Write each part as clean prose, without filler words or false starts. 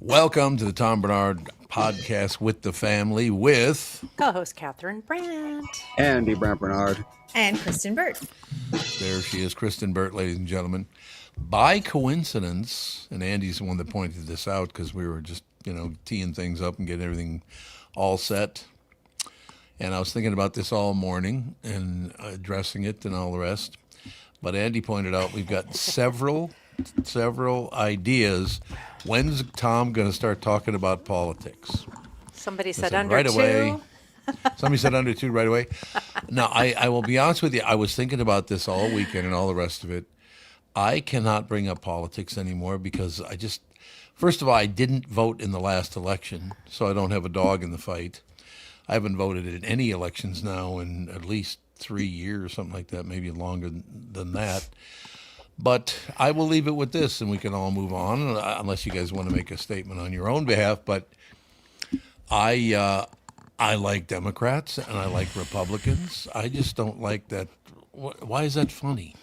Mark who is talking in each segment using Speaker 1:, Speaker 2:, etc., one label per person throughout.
Speaker 1: Welcome to the Tom Barnard podcast with the family with
Speaker 2: co-host Catherine Brandt.
Speaker 3: Andy Brandt Barnard.
Speaker 4: And Kristen Burt.
Speaker 1: There she is, Kristen Burt, ladies and gentlemen. By coincidence, and Andy's the one that pointed this out because we were just, teeing things up and getting everything all set. And I was thinking about this all morning and addressing it and all the rest. But Andy pointed out we've got several ideas. When's Tom going to start talking about politics?
Speaker 2: Somebody said under
Speaker 1: right
Speaker 2: two.
Speaker 1: Away. Somebody said under two right away. Now, I will be honest with you. I was thinking about this all weekend and all the rest of it. I cannot bring up politics anymore because first of all, I didn't vote in the last election, so I don't have a dog in the fight. I haven't voted in any elections now in at least 3 years, something like that, maybe longer than that. But I will leave it with this, and we can all move on, unless you guys want to make a statement on your own behalf. But I like Democrats, and I like Republicans. I just don't like that. Why is that funny?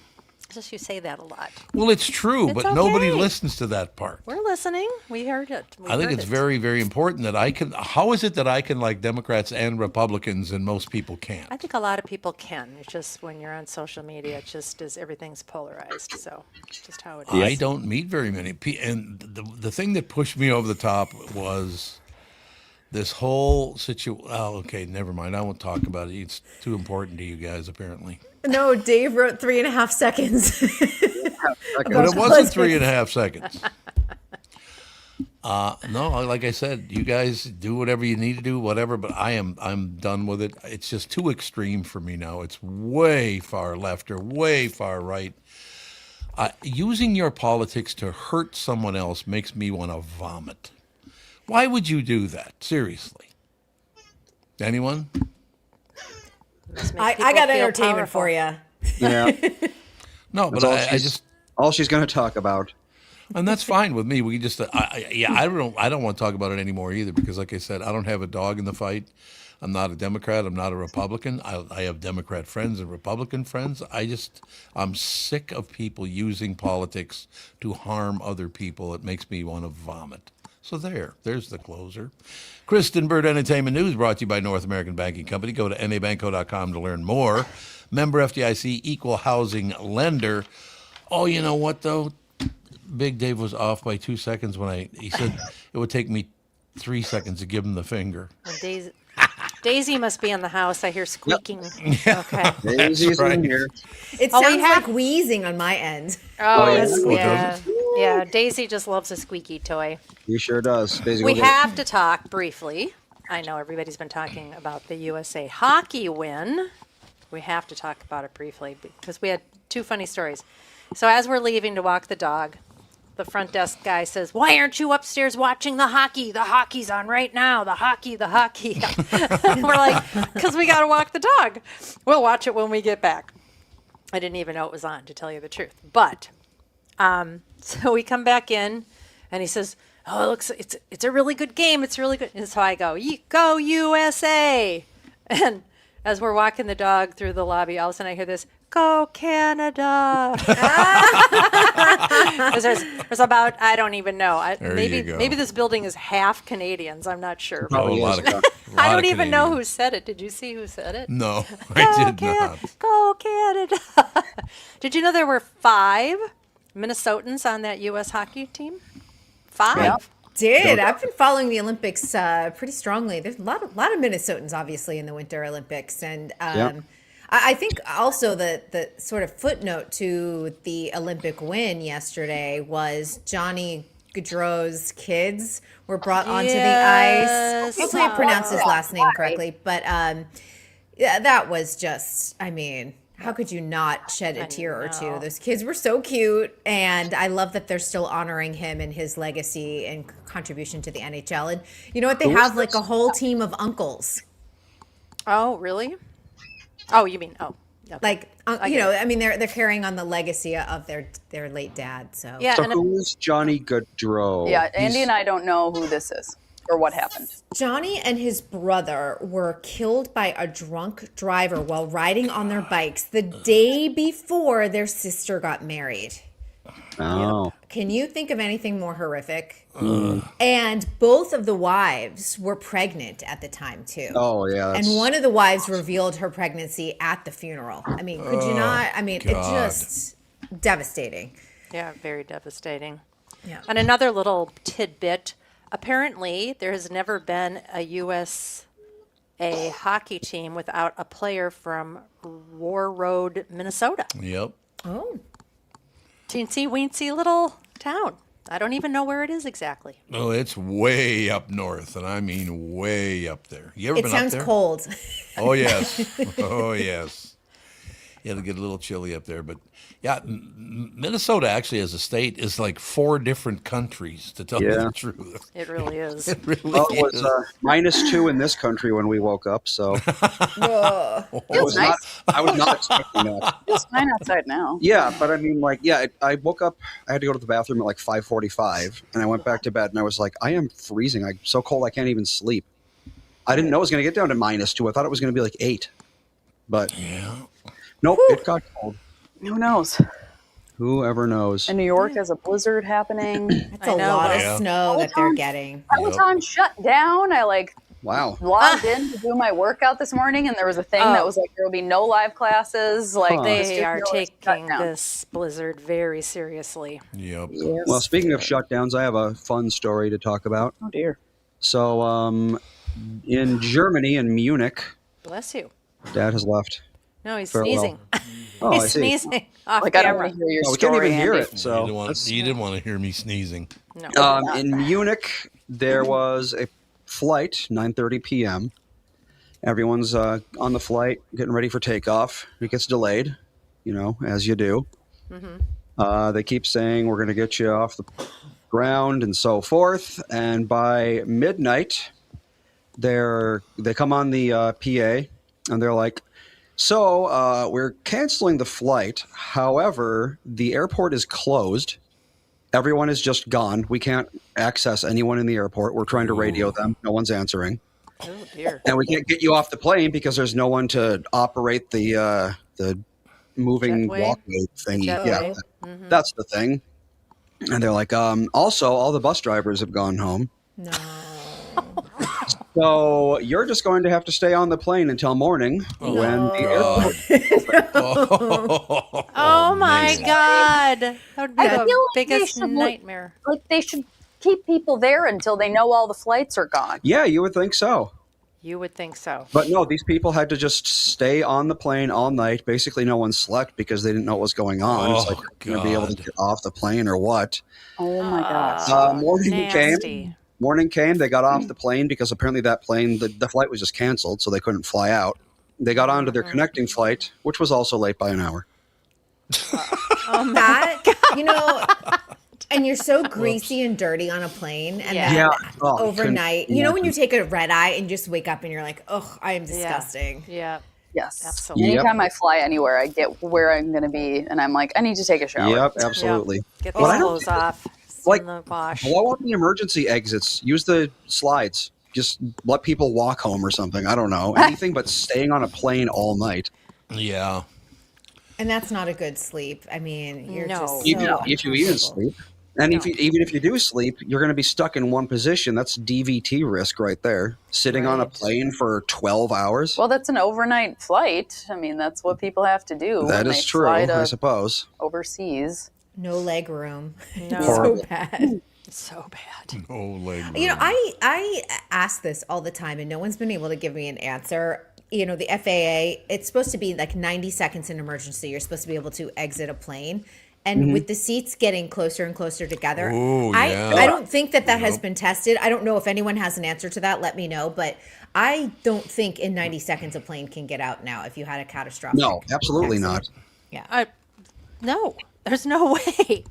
Speaker 2: Just you say that a lot.
Speaker 1: Well, it's true,
Speaker 2: It's
Speaker 1: but
Speaker 2: okay.
Speaker 1: nobody listens to that part.
Speaker 2: We're listening. We heard it.
Speaker 1: I think it's very, very important that I can. How is it that I can like Democrats and Republicans and most people can't?
Speaker 2: I think a lot of people can. It's just when you're on social media, it just is everything's polarized. So it's just how it is.
Speaker 1: I don't meet very many people. And the thing that pushed me over the top was this whole situation. Oh, okay, never mind. I won't talk about it. It's too important to you guys, apparently.
Speaker 4: No, Dave wrote 3.5 seconds.
Speaker 1: But it wasn't 3.5 seconds. No, like I said, you guys do whatever you need to do, whatever. But I'm done with it. It's just too extreme for me now. It's way far left or way far right. Using your politics to hurt someone else makes me want to vomit. Why would you do that? Seriously. Anyone?
Speaker 4: I got entertainment for you.
Speaker 3: Yeah.
Speaker 1: No, but I just.
Speaker 3: All she's going to talk about.
Speaker 1: And that's fine with me. We just, I don't want to talk about it anymore either because, like I said, I don't have a dog in the fight. I'm not a Democrat. I'm not a Republican. I have Democrat friends and Republican friends. I'm sick of people using politics to harm other people. It makes me want to vomit. So there's the closer. Kristen Burt Entertainment News brought to you by North American Banking Company. Go to nabanco.com to learn more. Member FDIC, equal housing lender. Oh, you know what, though? Big Dave was off by 2 seconds when he said it would take me 3 seconds to give him the finger.
Speaker 2: And Daisy must be in the house. I hear squeaking.
Speaker 1: Yeah.
Speaker 2: Okay.
Speaker 3: Daisy's
Speaker 1: right.
Speaker 3: in here.
Speaker 4: It sounds like wheezing on my end.
Speaker 2: Oh,
Speaker 3: yeah.
Speaker 2: yeah. Yeah, Daisy just loves a squeaky toy.
Speaker 3: He sure does. Daisy,
Speaker 2: We
Speaker 3: go get it.
Speaker 2: have to talk briefly. I know everybody's been talking about the USA hockey win. We have to talk about it briefly because we had two funny stories. So as we're leaving to walk the dog, the front desk guy says, "Why aren't you upstairs watching the hockey? The hockey's on right now. The hockey." And we're like, because we got to walk the dog. We'll watch it when we get back. I didn't even know it was on, to tell you the truth. But so we come back in, and he says, "Oh, it looks it's a really good game. It's really good." And so I go, "Go USA!" And as we're walking the dog through the lobby, all of a sudden I hear this, "Go Canada!" there's about, I don't even know. Maybe this building is half Canadians. I'm not sure.
Speaker 1: Oh, a lot of
Speaker 2: I don't even know who said it. Did you see who said it?
Speaker 1: No, I did not.
Speaker 2: Go Canada! Did you know there were 5 Minnesotans on that U.S. hockey team? 5.
Speaker 4: I've been following the Olympics pretty strongly. There's a lot of Minnesotans, obviously, in the Winter Olympics. And I think also the sort of footnote to the Olympic win yesterday was Johnny Gaudreau's kids were brought onto the ice. Hopefully I pronounced his last name correctly. But that was just, how could you not shed a tear or two? Those kids were so cute, and I love that they're still honoring him and his legacy and contribution to the NHL. And you know what? They have like a whole team of uncles.
Speaker 2: Oh, really? Oh, you mean, okay.
Speaker 4: Like, they're carrying on the legacy of their late dad. So
Speaker 2: yeah.
Speaker 3: So who's Johnny Gaudreau?
Speaker 5: Yeah, Andy and I don't know who this is or what happened.
Speaker 4: Johnny and his brother were killed by a drunk driver while riding on their bikes the day before their sister got married.
Speaker 3: Oh.
Speaker 4: Can you think of anything more horrific? And both of the wives were pregnant at the time too.
Speaker 3: Oh, yeah.
Speaker 4: And one of the wives revealed her pregnancy at the funeral. I mean, could you not? I mean, it
Speaker 1: God.
Speaker 4: just devastating.
Speaker 2: Yeah, very devastating.
Speaker 4: Yeah.
Speaker 2: And another little tidbit, apparently there has never been a USA hockey team without a player from War Road, Minnesota.
Speaker 1: Yep.
Speaker 4: Oh,
Speaker 2: Teensy weensy little town. I don't even know where it is exactly.
Speaker 1: Oh, it's way up north, and I mean way up there. You ever
Speaker 4: it
Speaker 1: been
Speaker 4: sounds
Speaker 1: up there?
Speaker 4: cold.
Speaker 1: Oh yes. Oh yes. Yeah, it'll get a little chilly up there, but yeah, Minnesota actually as a state is like 4 different countries, to tell you
Speaker 3: Yeah.
Speaker 1: the truth.
Speaker 2: It really is.
Speaker 1: It really
Speaker 3: Well, it was
Speaker 1: is.
Speaker 3: -2 in this country when we woke up, so
Speaker 4: Ugh.
Speaker 5: Feels nice.
Speaker 3: I was not expecting that.
Speaker 5: It's fine outside now.
Speaker 3: Yeah, but I mean, like, yeah, I woke up. I had to go to the bathroom at like 5:45, and I went back to bed, and I was like, I am freezing. I'm so cold I can't even sleep. I didn't know it was going to get down to -2. I thought it was going to be like 8, but
Speaker 1: Yeah.
Speaker 3: nope, it got cold.
Speaker 5: Who knows?
Speaker 3: Whoever knows?
Speaker 5: And New York has a blizzard happening.
Speaker 4: That's
Speaker 2: I
Speaker 4: a
Speaker 2: know,
Speaker 4: lot
Speaker 2: right?
Speaker 4: of
Speaker 1: Yeah.
Speaker 4: snow that they're getting.
Speaker 5: Peloton shut down. I
Speaker 3: Wow.
Speaker 5: logged in to do my workout this morning, and there was a thing that was like there will be no live classes. Like
Speaker 3: Huh.
Speaker 5: this
Speaker 2: They
Speaker 5: just
Speaker 2: are
Speaker 5: really shut
Speaker 2: taking
Speaker 5: down.
Speaker 2: this blizzard very seriously.
Speaker 1: Yep.
Speaker 5: Yes.
Speaker 3: Well, speaking of shutdowns, I have a fun story to talk about.
Speaker 5: Oh dear.
Speaker 3: So, in Germany, in Munich,
Speaker 2: Bless you.
Speaker 3: Dad has left.
Speaker 2: No, he's
Speaker 3: Farewell.
Speaker 2: sneezing.
Speaker 3: Oh, I
Speaker 2: He's
Speaker 3: see.
Speaker 2: sneezing off
Speaker 5: Like I don't
Speaker 2: camera.
Speaker 5: want to hear your
Speaker 3: Oh, we can't
Speaker 5: story.
Speaker 3: even hear
Speaker 5: Andy.
Speaker 3: it. So,
Speaker 1: You didn't want to hear me sneezing.
Speaker 2: No.
Speaker 3: in Munich, there was a flight, 9:30 p.m. Everyone's on the flight, getting ready for takeoff. It gets delayed, as you do. They keep saying, we're going to get you off the ground and so forth. And by midnight, they come on the PA, and they're like, so we're canceling the flight. However, the airport is closed. Everyone is just gone. We can't access anyone in the airport. We're trying to radio them. No one's answering.
Speaker 2: Oh, dear.
Speaker 3: And we can't get you off the plane because there's no one to operate the moving
Speaker 2: Jetway?
Speaker 3: walkway thingy.
Speaker 2: Jetway.
Speaker 3: Yeah, that's the thing. And they're like, also, all the bus drivers have gone home.
Speaker 4: No.
Speaker 3: So you're just going to have to stay on the plane until morning when the airport.
Speaker 2: Oh my God. That would be
Speaker 5: I
Speaker 2: the
Speaker 5: feel like they
Speaker 2: biggest
Speaker 5: should,
Speaker 2: nightmare.
Speaker 5: Like they should keep people there until they know all the flights are gone.
Speaker 3: Yeah, you would think so.
Speaker 2: You would think so.
Speaker 3: But no, these people had to just stay on the plane all night. Basically, no one slept because they didn't know what was going on. It's like, you're going to be able to
Speaker 1: God.
Speaker 3: get off the plane or what?
Speaker 5: Oh my gosh.
Speaker 3: Morning came.
Speaker 2: Nasty.
Speaker 3: Morning came. They got off the plane because apparently that plane, the flight was just canceled, so they couldn't fly out. They got onto their connecting flight, which was also late by an hour.
Speaker 4: That, and you're so greasy and dirty on a plane. And
Speaker 2: Yeah.
Speaker 4: then
Speaker 3: Yeah. Oh, you
Speaker 4: overnight,
Speaker 3: couldn't
Speaker 4: when you take a red eye and just wake up and you're like, oh, I am disgusting.
Speaker 2: Yeah.
Speaker 5: Yes.
Speaker 2: Absolutely.
Speaker 3: Yep.
Speaker 5: Anytime I fly anywhere, I get where I'm going to be, and I'm like, I need to take a shower.
Speaker 3: Yep, absolutely.
Speaker 2: Get
Speaker 3: Well,
Speaker 2: those
Speaker 3: I don't
Speaker 2: clothes off.
Speaker 3: like,
Speaker 2: In the wash.
Speaker 3: Blow out the emergency exits. Use the slides. Just let people walk home or something. I don't know. Anything but staying on a plane all night.
Speaker 1: Yeah.
Speaker 4: And that's not a good sleep. I mean, you're
Speaker 2: No.
Speaker 4: just so
Speaker 3: If you even
Speaker 4: uncomfortable.
Speaker 3: sleep. And even if you do sleep, you're going to be stuck in one position. That's DVT risk right there. Sitting on a
Speaker 2: Right.
Speaker 3: plane for 12 hours.
Speaker 5: Well, that's an overnight flight. I mean, that's what people have to do.
Speaker 3: That
Speaker 5: when
Speaker 3: is
Speaker 5: they
Speaker 3: true,
Speaker 5: fly
Speaker 3: I
Speaker 5: to
Speaker 3: suppose.
Speaker 5: overseas.
Speaker 4: No leg room.
Speaker 2: No.
Speaker 4: So bad.
Speaker 2: So bad.
Speaker 1: Oh, leg.
Speaker 4: I ask this all the time, and no one's been able to give me an answer. The FAA, it's supposed to be like 90 seconds in emergency. You're supposed to be able to exit a plane. And with the seats getting closer and closer together,
Speaker 1: Ooh, yeah.
Speaker 4: I don't think that has been tested. I don't know if anyone has an answer to that. Let me know. But I don't think in 90 seconds a plane can get out now if you had a catastrophic.
Speaker 3: No, absolutely not.
Speaker 4: Yeah.
Speaker 2: No, there's no way.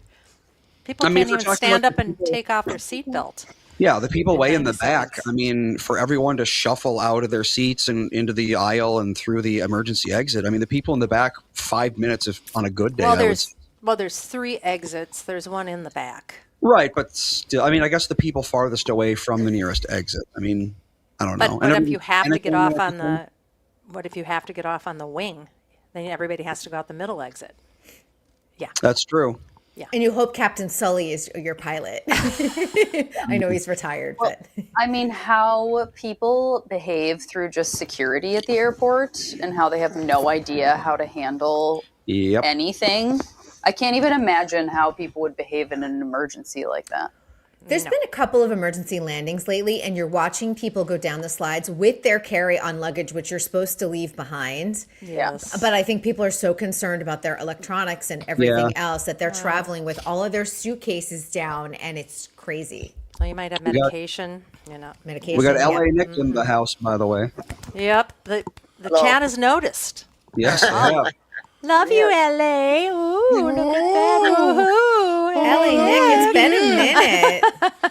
Speaker 2: People
Speaker 3: I mean, if
Speaker 2: can't
Speaker 3: we're
Speaker 2: even
Speaker 3: talking
Speaker 2: stand
Speaker 3: about
Speaker 2: up and take off their seatbelt.
Speaker 3: Yeah, the people way in the
Speaker 2: 90
Speaker 3: back.
Speaker 2: seconds.
Speaker 3: I mean, for everyone to shuffle out of their seats and into the aisle and through the emergency exit. I mean, the people in the back, 5 minutes on a good day.
Speaker 2: There's 3 exits. There's one in the back.
Speaker 3: Right, but still, I mean, I guess the people farthest away from the nearest exit. I mean, I don't
Speaker 2: But
Speaker 3: know.
Speaker 2: what
Speaker 3: And
Speaker 2: if you have to get
Speaker 3: anything
Speaker 2: off
Speaker 3: like
Speaker 2: on
Speaker 3: that?
Speaker 2: what if you have to get off on the wing? Then everybody has to go out the middle exit. Yeah.
Speaker 3: That's true.
Speaker 4: And you hope Captain Sully is your pilot. I know he's retired, but
Speaker 5: I mean, how people behave through just security at the airport and how they have no idea how to handle
Speaker 3: Yep.
Speaker 5: anything. I can't even imagine how people would behave in an emergency like that.
Speaker 4: there's been a couple of emergency landings lately, and you're watching people go down the slides with their carry-on luggage, which you're supposed to leave behind.
Speaker 2: Yes.
Speaker 4: But I think people are so concerned about their electronics and everything else that they're traveling with all of their suitcases down, and it's crazy.
Speaker 2: Well, you might have medication, you know.
Speaker 4: Medication.
Speaker 3: We got
Speaker 4: yeah.
Speaker 3: LA Nick in the house, by the way.
Speaker 2: Yep. The chat has noticed.
Speaker 3: Yes, I have.
Speaker 2: Love you, LA. Ooh, look at that. Ooh,
Speaker 4: LA Nick, it's been a minute.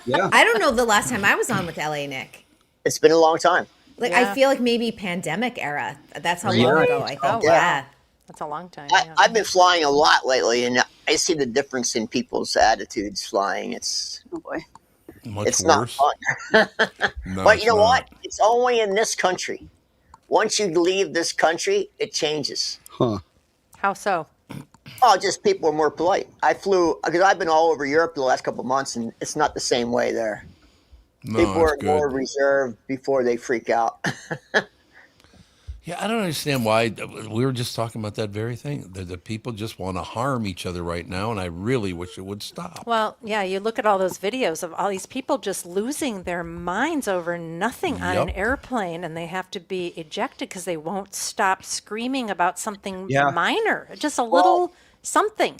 Speaker 3: Yeah.
Speaker 4: I don't know the last time I was on with LA Nick.
Speaker 6: It's been a long time.
Speaker 4: Like
Speaker 2: Yeah.
Speaker 4: I feel like maybe pandemic era. That's how long
Speaker 3: Really?
Speaker 4: ago I thought.
Speaker 2: Oh, wow.
Speaker 4: Yeah.
Speaker 2: That's a long time.
Speaker 6: I,
Speaker 2: Yeah.
Speaker 6: I've been flying a lot lately, and I see the difference in people's attitudes flying. It's
Speaker 5: Oh boy.
Speaker 1: Much
Speaker 6: not
Speaker 1: worse.
Speaker 6: fun.
Speaker 1: No,
Speaker 6: But
Speaker 1: it's
Speaker 6: you know
Speaker 1: not.
Speaker 6: what? It's only in this country. Once you leave this country, it changes.
Speaker 3: Huh.
Speaker 2: How so?
Speaker 6: Oh, just people are more polite. I flew because I've been all over Europe the last couple of months, and it's not the same way there.
Speaker 1: No,
Speaker 6: People
Speaker 1: it's
Speaker 6: are
Speaker 1: good.
Speaker 6: more reserved before they freak out.
Speaker 1: Yeah, I don't understand why. We were just talking about that very thing. The people just want to harm each other right now, and I really wish it would stop.
Speaker 2: Well, yeah, you look at all those videos of all these people just losing their minds over nothing on an
Speaker 1: Yep.
Speaker 2: airplane, and they have to be ejected because they won't stop screaming about something
Speaker 3: Yeah.
Speaker 2: minor, just a little something.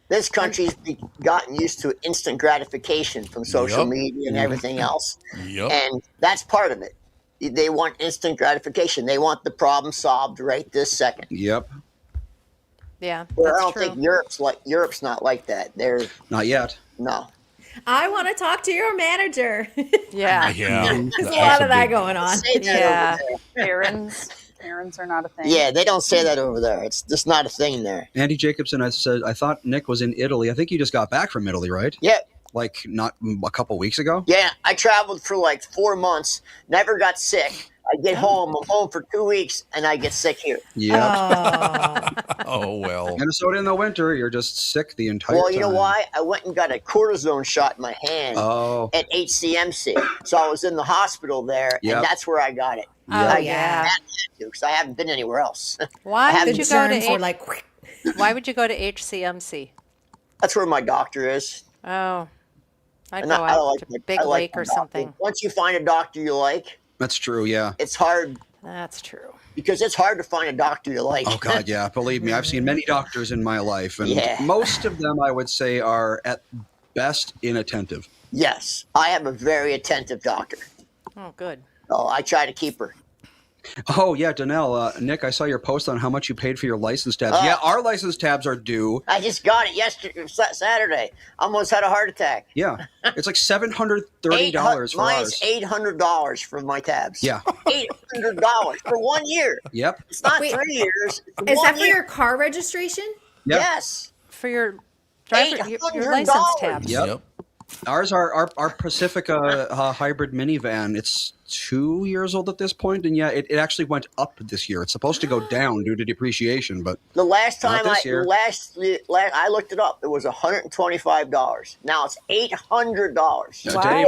Speaker 6: This country's gotten used to instant gratification from social
Speaker 1: Yep.
Speaker 6: media and everything else.
Speaker 1: Yep.
Speaker 6: And that's part of it. They want instant gratification. They want the problem solved right this second.
Speaker 3: Yep.
Speaker 2: Yeah,
Speaker 6: Well, I
Speaker 2: that's
Speaker 6: don't
Speaker 2: true.
Speaker 6: think Europe's not like that. They're
Speaker 3: Not yet.
Speaker 6: no.
Speaker 4: I want to talk to your manager.
Speaker 2: Yeah.
Speaker 1: Yeah,
Speaker 4: There's a
Speaker 1: that's
Speaker 4: lot of that
Speaker 1: big-
Speaker 4: going on.
Speaker 6: Say that
Speaker 2: Yeah.
Speaker 6: over there.
Speaker 5: Errands are not a thing.
Speaker 6: Yeah, they don't say that over there. It's just not a thing there.
Speaker 3: Andy Jacobson, I said, I thought Nick was in Italy. I think you just got back from Italy, right?
Speaker 6: Yeah,
Speaker 3: Like not a couple weeks ago?
Speaker 6: yeah. I traveled for like 4 months, never got sick. I get home, I'm home for 2 weeks, and I get sick here.
Speaker 3: Yeah.
Speaker 1: Oh well.
Speaker 3: Minnesota in the winter, you're just sick the entire time.
Speaker 6: Well, you know why? I went and got a cortisone shot in my hand
Speaker 3: Oh,
Speaker 6: at HCMC. So I was in the hospital there,
Speaker 3: Yep.
Speaker 6: and that's where I got it.
Speaker 2: Oh,
Speaker 3: Yeah.
Speaker 2: yeah.
Speaker 6: Because I haven't been anywhere else.
Speaker 2: Why
Speaker 6: have
Speaker 2: would
Speaker 4: The
Speaker 2: you go to
Speaker 4: germs were like,
Speaker 2: Why would you go to HCMC?
Speaker 6: That's where my doctor is.
Speaker 2: Oh, I'd
Speaker 6: And
Speaker 2: go
Speaker 6: I
Speaker 2: out
Speaker 6: like
Speaker 2: to
Speaker 6: it.
Speaker 2: Big
Speaker 6: I like
Speaker 2: Lake
Speaker 6: my
Speaker 2: or
Speaker 6: doctor.
Speaker 2: something.
Speaker 6: Once you find a doctor you like,
Speaker 3: that's true. Yeah.
Speaker 6: it's hard
Speaker 2: That's true.
Speaker 6: because it's hard to find a doctor you like.
Speaker 3: Oh God, yeah. Believe me, I've seen many doctors in my life, and
Speaker 6: Yeah.
Speaker 3: most of them, I would say, are at best inattentive.
Speaker 6: Yes, I have a very attentive doctor.
Speaker 2: Oh, good.
Speaker 6: Oh, I try to keep her.
Speaker 3: Oh yeah, Danelle, Nick, I saw your post on how much you paid for your license tabs.
Speaker 6: Oh.
Speaker 3: Yeah, our license tabs are due.
Speaker 6: I just got it yesterday, Saturday. Almost had a heart attack.
Speaker 3: Yeah, it's like $730 for
Speaker 6: Mine's
Speaker 3: ours.
Speaker 6: $800 for my tabs.
Speaker 3: Yeah.
Speaker 6: $800 for 1 year.
Speaker 3: Yep.
Speaker 6: It's not
Speaker 4: Wait,
Speaker 6: 3 years. It's
Speaker 4: is
Speaker 6: 1
Speaker 4: that for
Speaker 6: year.
Speaker 4: your car registration?
Speaker 3: Yep.
Speaker 6: Yes.
Speaker 2: For your driver, your
Speaker 6: $800.
Speaker 2: license tabs.
Speaker 3: Yep. Ours are our Pacifica hybrid minivan. It's 2 years old at this point, and yeah, it actually went up this year. It's supposed to go down due to depreciation, but
Speaker 6: The last
Speaker 3: Not
Speaker 6: time
Speaker 3: this year.
Speaker 6: I looked it up, it was $125. Now it's $800.
Speaker 3: today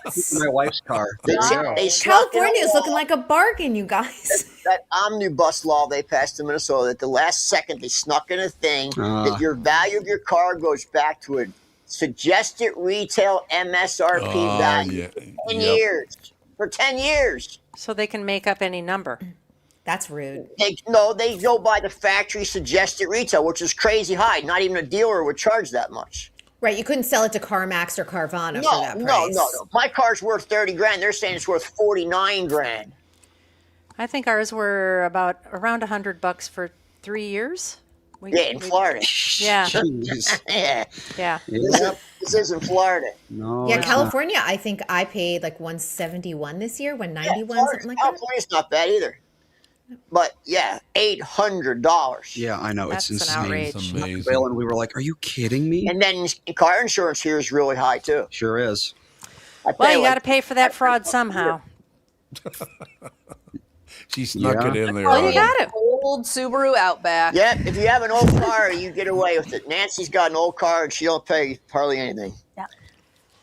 Speaker 3: was my wife's car.
Speaker 6: They,
Speaker 3: Yeah.
Speaker 6: they snuck in a
Speaker 4: California is
Speaker 6: law,
Speaker 4: looking like a bargain, you guys.
Speaker 6: that omnibus law they passed in Minnesota. At the last second, they snuck in a thing that your value of your car goes back to a suggested retail MSRP
Speaker 1: Oh,
Speaker 6: value
Speaker 1: yeah.
Speaker 6: for 10
Speaker 1: Yep.
Speaker 6: years. For 10 years.
Speaker 2: So they can make up any number.
Speaker 4: That's rude.
Speaker 6: They go by the factory suggested retail, which is crazy high. Not even a dealer would charge that much.
Speaker 4: Right, you couldn't sell it to CarMax or Carvana for
Speaker 6: No,
Speaker 4: that
Speaker 6: no,
Speaker 4: price.
Speaker 6: no, no. My car's worth 30 grand. They're saying it's worth 49 grand.
Speaker 2: I think ours were about around $100 for 3 years.
Speaker 6: Yeah, in Florida.
Speaker 2: Yeah,
Speaker 3: Jeez.
Speaker 6: Yeah.
Speaker 2: yeah.
Speaker 3: Yep.
Speaker 6: This is in Florida.
Speaker 3: No.
Speaker 4: Yeah,
Speaker 3: it's
Speaker 4: California, I think I paid like 171 this year, 191,
Speaker 6: Florida-
Speaker 4: something like that.
Speaker 6: California's not bad either. But yeah, $800.
Speaker 3: Yeah, I know.
Speaker 2: That's an
Speaker 3: it's insane.
Speaker 2: outrage.
Speaker 1: It's amazing.
Speaker 3: Well, and we were like, "Are you kidding me?"
Speaker 6: And then car insurance here is really high too.
Speaker 3: Sure is.
Speaker 6: I tell
Speaker 2: Well, you
Speaker 6: like,
Speaker 2: got to pay for that fraud somehow.
Speaker 1: She snuck
Speaker 3: Yeah.
Speaker 1: it in there.
Speaker 2: Well, you
Speaker 1: on
Speaker 2: got it.
Speaker 5: old Subaru Outback.
Speaker 6: Yep, if you have an old car, you get away with it. Nancy's got an old car and she don't pay hardly anything.
Speaker 5: Yeah.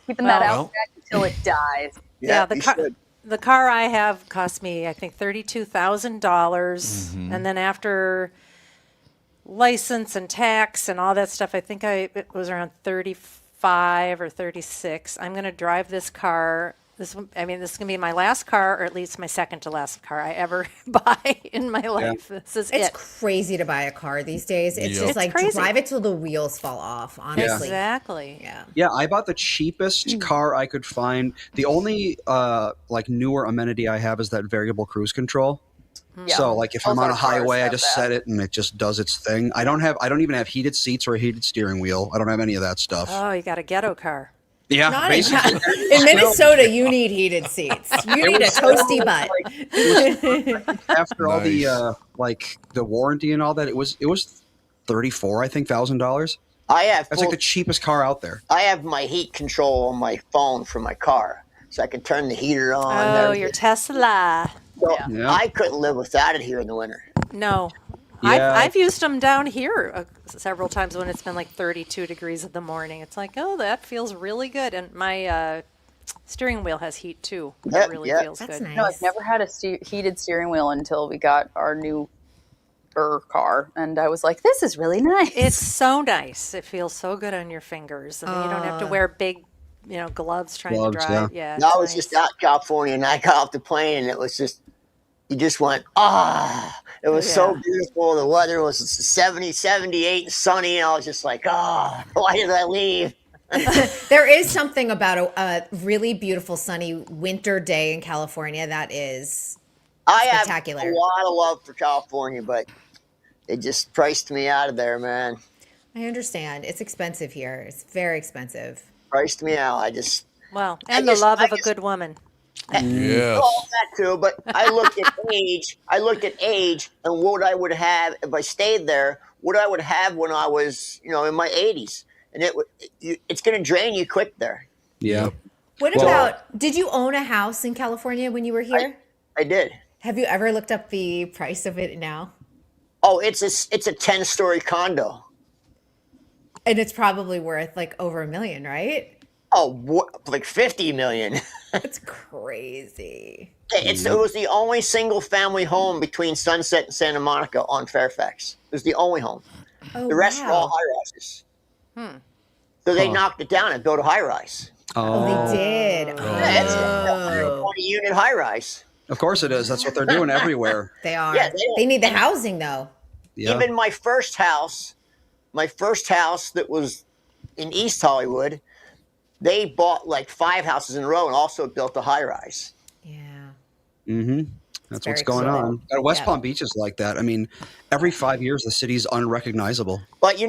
Speaker 5: Keeping that
Speaker 2: Well-
Speaker 5: Outback until it dies.
Speaker 2: Yeah,
Speaker 6: you should.
Speaker 2: the car I have cost me, I think, $32,000, and then after license and tax and all that stuff, I think it was around 35 or 36. I'm going to drive this car. This is going to be my last car, or at least my second to last car I ever buy in my life. This is
Speaker 4: It's
Speaker 2: it.
Speaker 4: crazy to buy a car these days. It's
Speaker 1: Yep.
Speaker 4: just
Speaker 1: It's
Speaker 4: like
Speaker 2: crazy.
Speaker 4: drive it till the wheels fall off, honestly.
Speaker 2: Exactly.
Speaker 4: Yeah.
Speaker 3: Yeah, I bought the cheapest car I could find. The only like newer amenity I have is that variable cruise control.
Speaker 5: Yeah.
Speaker 3: So like if
Speaker 5: Both
Speaker 3: I'm on
Speaker 5: our
Speaker 3: a highway,
Speaker 5: cars
Speaker 3: I
Speaker 5: have
Speaker 3: just
Speaker 5: that.
Speaker 3: set it and it just does its thing. I don't even have heated seats or a heated steering wheel. I don't have any of that stuff.
Speaker 2: Oh, you got a ghetto car.
Speaker 3: Yeah,
Speaker 4: Not
Speaker 3: basically.
Speaker 4: in Minnesota, you need heated seats. You need a toasty butt.
Speaker 3: After all the
Speaker 1: Nice.
Speaker 3: like the warranty and all that, it was $34, I think, $1,000.
Speaker 6: I have
Speaker 3: That's
Speaker 6: full,
Speaker 3: like the cheapest car out there.
Speaker 6: I have my heat control on my phone for my car, so I can turn the heater on. and
Speaker 2: Oh,
Speaker 6: everything.
Speaker 2: your Tesla.
Speaker 6: So
Speaker 3: Yeah.
Speaker 6: I couldn't live without it here in the winter.
Speaker 2: No.
Speaker 3: Yeah.
Speaker 2: I've used them down here several times when it's been like 32 degrees in the morning. It's like, oh, that feels really good. And my steering wheel has heat too.
Speaker 6: Yep,
Speaker 2: It really
Speaker 6: yep.
Speaker 2: feels
Speaker 4: That's
Speaker 2: good.
Speaker 4: nice.
Speaker 5: No, I've never had a heated steering wheel until we got our new car, and I was like, "This is really nice."
Speaker 2: It's so nice. It feels so good on your fingers, and then you don't have to wear big, gloves trying
Speaker 3: Gloves,
Speaker 2: to drive.
Speaker 3: yeah.
Speaker 2: Yeah,
Speaker 6: I
Speaker 2: it's
Speaker 6: was
Speaker 2: nice.
Speaker 6: just out in California and I got off the plane and it was just, you just went, it was so
Speaker 2: Yeah.
Speaker 6: beautiful. The weather was 70, 78 and sunny. And I was just like, why did I leave?
Speaker 4: There is something about a really beautiful sunny winter day in California that is
Speaker 6: I have
Speaker 4: Spectacular.
Speaker 6: a lot of love for California, but it just priced me out of there, man.
Speaker 4: I understand. It's expensive here. It's very expensive.
Speaker 6: Priced me out. I just,
Speaker 2: Well,
Speaker 6: I
Speaker 2: and the
Speaker 6: guess-
Speaker 2: love
Speaker 6: I
Speaker 2: of a
Speaker 6: guess-
Speaker 2: good woman.
Speaker 1: Yes.
Speaker 6: all that too, but I looked at age. I looked at age and what I would have if I stayed there. What I would have when I was, in my 80s, and it's going to drain you quick there.
Speaker 3: Yeah.
Speaker 4: What
Speaker 3: Well-
Speaker 4: about, did you own a house in California when you were here?
Speaker 6: I did.
Speaker 4: Have you ever looked up the price of it now?
Speaker 6: Oh, it's a 10-story condo.
Speaker 4: And it's probably worth like over $1 million, right?
Speaker 6: Oh, like 50 million.
Speaker 4: That's crazy.
Speaker 6: It was the only single-family home between Sunset and Santa Monica on Fairfax. It was the only home.
Speaker 4: Oh,
Speaker 6: The rest were all
Speaker 4: wow.
Speaker 6: high-rises. So they knocked it down and built a high-rise.
Speaker 4: Oh, they did.
Speaker 6: Yeah, it's
Speaker 4: Oh,
Speaker 6: a 20-unit high-rise.
Speaker 3: Of course it is. That's what they're doing everywhere.
Speaker 4: they are.
Speaker 6: Yeah,
Speaker 4: They need the housing though.
Speaker 3: Yeah.
Speaker 6: Even my first house that was in East Hollywood, they bought like 5 houses in a row and also built a high-rise.
Speaker 4: Yeah.
Speaker 3: Mm-hmm. That's what's
Speaker 4: very
Speaker 3: going
Speaker 4: cool.
Speaker 3: on. West
Speaker 4: Yeah.
Speaker 3: Palm Beach is like that. I mean, every 5 years the city's unrecognizable.
Speaker 6: But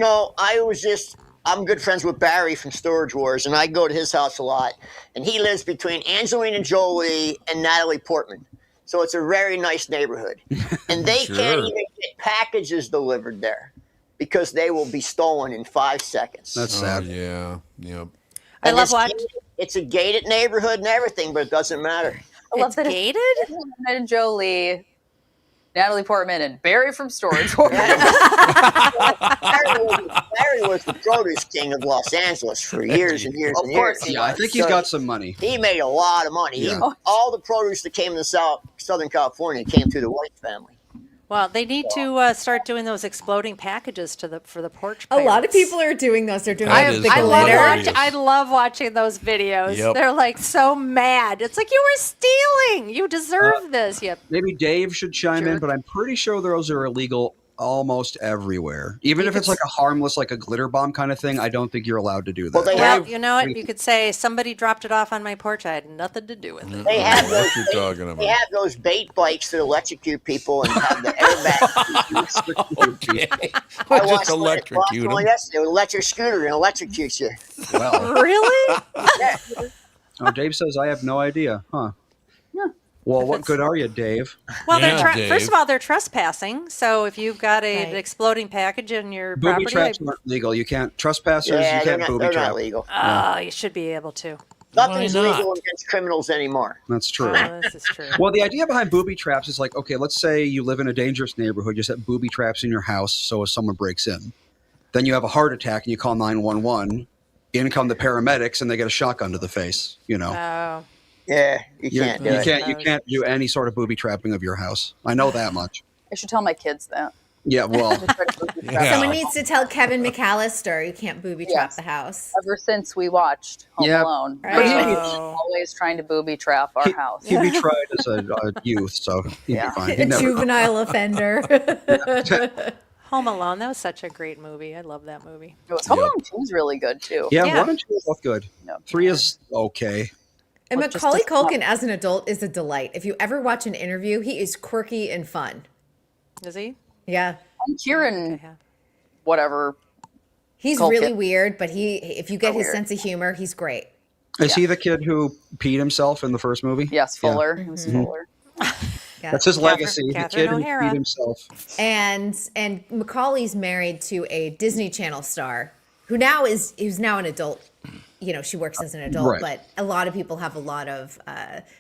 Speaker 6: I'm good friends with Barry from Storage Wars, and I go to his house a lot. And he lives between Angelina Jolie and Natalie Portman. So it's a very nice neighborhood. And they
Speaker 1: Sure.
Speaker 6: can't even get packages delivered there because they will be stolen in 5 seconds.
Speaker 3: That's
Speaker 1: Oh,
Speaker 3: sad.
Speaker 1: yeah. Yep.
Speaker 2: I
Speaker 6: And
Speaker 2: love
Speaker 6: it's
Speaker 2: watching.
Speaker 6: gated- It's a gated neighborhood and everything, but it doesn't matter.
Speaker 5: I love
Speaker 2: It's
Speaker 5: that
Speaker 2: gated.
Speaker 5: it's Jolie, Natalie Portman, and Barry from Storage Wars.
Speaker 6: Barry was the produce king of Los Angeles for years and years
Speaker 5: Of
Speaker 6: and
Speaker 5: course
Speaker 6: years.
Speaker 5: he
Speaker 3: Yeah, I think he's
Speaker 6: So
Speaker 3: got some money.
Speaker 6: He made a lot of money.
Speaker 3: Yeah.
Speaker 6: All the produce that came to Southern California came through the White family.
Speaker 2: Well, they need to start doing those exploding packages for the porch.
Speaker 4: A lot of
Speaker 2: pirates.
Speaker 4: people are doing those. They're doing
Speaker 1: That
Speaker 4: the
Speaker 1: is
Speaker 2: I love
Speaker 1: hilarious.
Speaker 2: I love watching those videos.
Speaker 1: Yep.
Speaker 2: They're like so mad. It's like you were stealing. You deserve this. Yep.
Speaker 3: Maybe Dave should chime in,
Speaker 2: Jerk.
Speaker 3: but I'm pretty sure those are illegal almost everywhere. Even
Speaker 2: You
Speaker 3: if it's
Speaker 2: could
Speaker 3: like a harmless, like a glitter bomb kind of thing, I don't think you're allowed to do that.
Speaker 6: Well, they
Speaker 2: Well,
Speaker 6: have-
Speaker 2: you know what? You could say somebody dropped it off on my porch. I had nothing to do with it.
Speaker 6: They
Speaker 1: I
Speaker 6: have
Speaker 1: don't know
Speaker 6: those.
Speaker 1: what you're talking
Speaker 6: They
Speaker 1: about.
Speaker 6: have those bait bikes that electrocute people and have the airbag.
Speaker 1: Okay.
Speaker 6: I
Speaker 1: Just
Speaker 6: watched
Speaker 1: electrocute
Speaker 6: one
Speaker 1: them.
Speaker 6: yesterday. With electric scooter and electrocutes you.
Speaker 3: Well,
Speaker 2: Really?
Speaker 3: oh, Dave says I have no idea, huh?
Speaker 5: Yeah.
Speaker 3: Well, what
Speaker 2: it's-
Speaker 3: good are you, Dave?
Speaker 2: Well,
Speaker 1: Yeah,
Speaker 2: first
Speaker 1: Dave.
Speaker 2: of all, they're trespassing. So if you've got an
Speaker 4: Right.
Speaker 2: exploding package in your
Speaker 3: Booby
Speaker 2: property,
Speaker 3: traps aren't legal. You can't trespassers.
Speaker 6: Yeah,
Speaker 3: you
Speaker 6: they're
Speaker 3: can't
Speaker 6: not,
Speaker 3: booby
Speaker 6: they're
Speaker 3: trap.
Speaker 6: not legal.
Speaker 2: you should be able to.
Speaker 6: Nothing's
Speaker 1: Why not?
Speaker 6: legal against criminals anymore.
Speaker 3: That's true.
Speaker 2: Oh, this is true.
Speaker 3: Well, the idea behind booby traps is like, okay, let's say you live in a dangerous neighborhood, you set booby traps in your house so if someone breaks in, then you have a heart attack and you call 911, in come the paramedics and they get a shotgun to the face, you know.
Speaker 2: Oh,
Speaker 6: Yeah, you can't do it.
Speaker 3: You can't do any sort of booby trapping of your house. I know that much.
Speaker 5: I should tell my kids that.
Speaker 3: Yeah, well,
Speaker 1: Yeah.
Speaker 4: Someone needs to tell Kevin McAllister you can't booby trap
Speaker 5: Yes.
Speaker 4: the house.
Speaker 5: Ever since we watched Home
Speaker 3: Yeah.
Speaker 5: Alone,
Speaker 4: Right.
Speaker 5: Rachel
Speaker 3: But he-
Speaker 5: was always trying to booby trap our house.
Speaker 3: he'd be tried as a youth, so he'd
Speaker 5: Yeah.
Speaker 3: be fine.
Speaker 4: A
Speaker 3: He'd never-
Speaker 4: juvenile offender.
Speaker 2: Home Alone. That was such a great movie. I love that movie.
Speaker 5: Home Alone 2 is really good too.
Speaker 3: Yeah,
Speaker 2: Yeah.
Speaker 3: 1 and 2 are both good.
Speaker 5: No.
Speaker 3: 3 is okay.
Speaker 4: And
Speaker 5: Well, just
Speaker 4: Macaulay
Speaker 5: doesn't want-
Speaker 4: Culkin as an adult is a delight. If you ever watch an interview, he is quirky and fun.
Speaker 2: Is he?
Speaker 4: Yeah.
Speaker 5: And Kieran,
Speaker 2: Yeah.
Speaker 5: whatever.
Speaker 4: He's
Speaker 5: Culkin.
Speaker 4: really weird, but if you get
Speaker 5: So
Speaker 4: his
Speaker 5: weird.
Speaker 4: sense of humor, he's great.
Speaker 3: Is he the kid who peed himself in the first movie?
Speaker 5: Yes,
Speaker 3: Yeah.
Speaker 5: Fuller. It was Fuller.
Speaker 4: Yeah.
Speaker 3: That's his legacy. The
Speaker 2: Catherine
Speaker 3: kid who
Speaker 2: O'Hara.
Speaker 3: peed himself.
Speaker 4: And Macaulay's married to a Disney Channel star who's now an adult. You know, she works as an adult,
Speaker 3: Right.
Speaker 4: but a lot of people have a lot of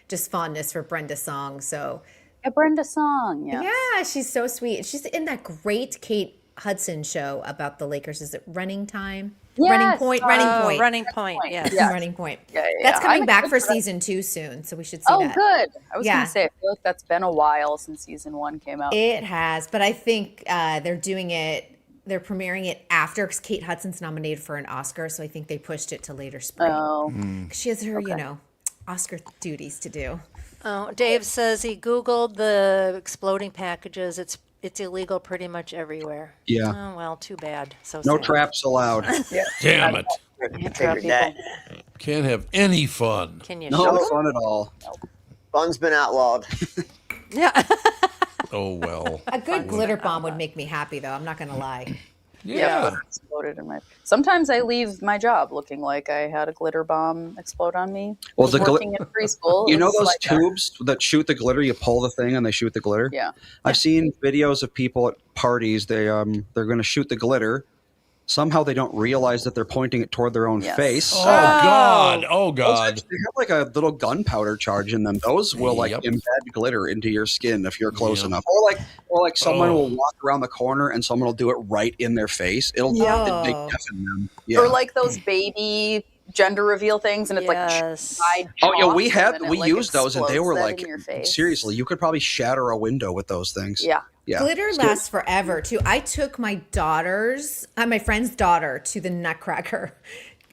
Speaker 4: just fondness for Brenda Song. So
Speaker 5: A Brenda Song. Yeah.
Speaker 4: yeah, she's so sweet. She's in that great Kate Hudson show about the Lakers. Is it Running Time?
Speaker 5: Yes.
Speaker 4: Running Point. Running
Speaker 2: Oh,
Speaker 4: Point.
Speaker 2: Running Point. Yes.
Speaker 5: Yeah.
Speaker 4: Running Point.
Speaker 5: Yeah,
Speaker 4: That's coming
Speaker 5: I'm
Speaker 4: back for
Speaker 5: excited for that.
Speaker 4: season 2 soon, so we should see
Speaker 5: Oh,
Speaker 4: that.
Speaker 5: good. I was
Speaker 4: Yeah.
Speaker 5: going to say, I feel like that's been a while since season 1 came out.
Speaker 4: It has, but I think they're doing it. They're premiering it after because Kate Hudson's nominated for an Oscar, so I think they pushed it to later spring.
Speaker 5: Oh,
Speaker 4: She has her, Oscar duties to do.
Speaker 2: Oh, Dave says he Googled the exploding packages. It's illegal pretty much everywhere.
Speaker 3: Yeah.
Speaker 2: Oh, well, too bad. So
Speaker 3: No
Speaker 2: sad.
Speaker 3: traps allowed.
Speaker 1: Damn it.
Speaker 2: Trap
Speaker 6: Figured that.
Speaker 1: Can't have any fun.
Speaker 2: Can you
Speaker 3: No
Speaker 2: show them?
Speaker 3: fun at all.
Speaker 6: Fun's been outlawed.
Speaker 2: Yeah.
Speaker 1: Oh, well.
Speaker 4: A good glitter bomb would make me happy, though. I'm not going to lie.
Speaker 1: Yeah.
Speaker 5: exploded in my. Sometimes I leave my job looking like I had a glitter bomb explode on me.
Speaker 3: Well, the
Speaker 5: working in preschool.
Speaker 3: You know
Speaker 5: it's
Speaker 3: those
Speaker 5: like that.
Speaker 3: tubes that shoot the glitter? You pull the thing and they shoot the glitter.
Speaker 5: Yeah.
Speaker 3: I've seen videos of people at parties. They're going to shoot the glitter. Somehow they don't realize that they're pointing it toward their own
Speaker 5: Yes.
Speaker 3: face.
Speaker 1: Oh, God. Oh,
Speaker 3: Those
Speaker 1: God.
Speaker 3: actually have like a little gunpowder charge in them. Those will like
Speaker 1: Yep.
Speaker 3: embed glitter into your skin if you're close
Speaker 1: Yep.
Speaker 3: enough. Or like someone
Speaker 1: Oh.
Speaker 3: will walk around the corner and someone will do it right in their face. It'll
Speaker 4: Yeah.
Speaker 3: they deafen them. Yeah.
Speaker 5: Or like those baby gender reveal things, and it's
Speaker 2: Yes.
Speaker 5: like
Speaker 3: Oh yeah,
Speaker 5: chalk,
Speaker 3: we
Speaker 5: and then it, like,
Speaker 3: used those and they
Speaker 5: explodes
Speaker 3: were
Speaker 5: that
Speaker 3: like
Speaker 5: in your face.
Speaker 3: seriously, you could probably shatter a window with those things.
Speaker 5: Yeah.
Speaker 3: Yeah.
Speaker 4: Glitter lasts forever too. I took my my friend's daughter to the Nutcracker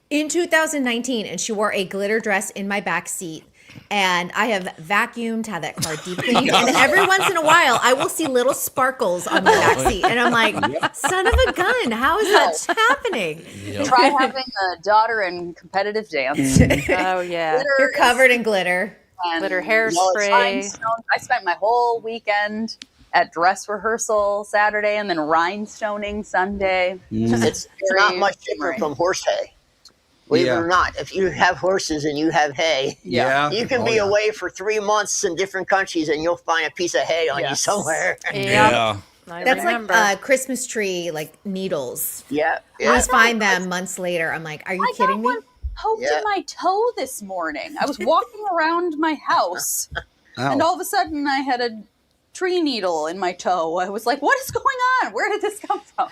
Speaker 4: in 2019, and she wore a glitter dress in my back seat. And I have vacuumed, had that car deep cleaned, and every once in a while, I will see little sparkles on my back seat, and I'm like, "Son of a gun! How is that happening?"
Speaker 1: Yep.
Speaker 5: Try having a daughter in competitive dance.
Speaker 2: Oh, yeah.
Speaker 5: Glitter
Speaker 4: You're covered in glitter.
Speaker 5: and
Speaker 2: Glitter hairspray.
Speaker 5: rhinestones. I spent my whole weekend at dress rehearsal Saturday and then rhinestoning Sunday.
Speaker 6: It's not much different from horse hay. Believe it or not, if you have horses and you have hay,
Speaker 3: Yeah.
Speaker 6: you can
Speaker 3: Oh,
Speaker 6: be
Speaker 3: yeah.
Speaker 6: away for 3 months in different countries and you'll find a piece of hay on you
Speaker 5: Yes.
Speaker 6: somewhere.
Speaker 1: Yeah.
Speaker 2: I
Speaker 4: That's
Speaker 2: remember.
Speaker 4: like Christmas tree like needles.
Speaker 6: Yeah.
Speaker 4: I
Speaker 6: Yeah.
Speaker 4: just find them months later. I'm like, "Are you
Speaker 5: I
Speaker 4: kidding
Speaker 5: got
Speaker 4: me?"
Speaker 5: one poked
Speaker 6: Yeah.
Speaker 5: in my toe this morning. I was walking around my house
Speaker 3: Ow.
Speaker 5: and all of a sudden I had a tree needle in my toe. I was like, what is going on? Where did this come from?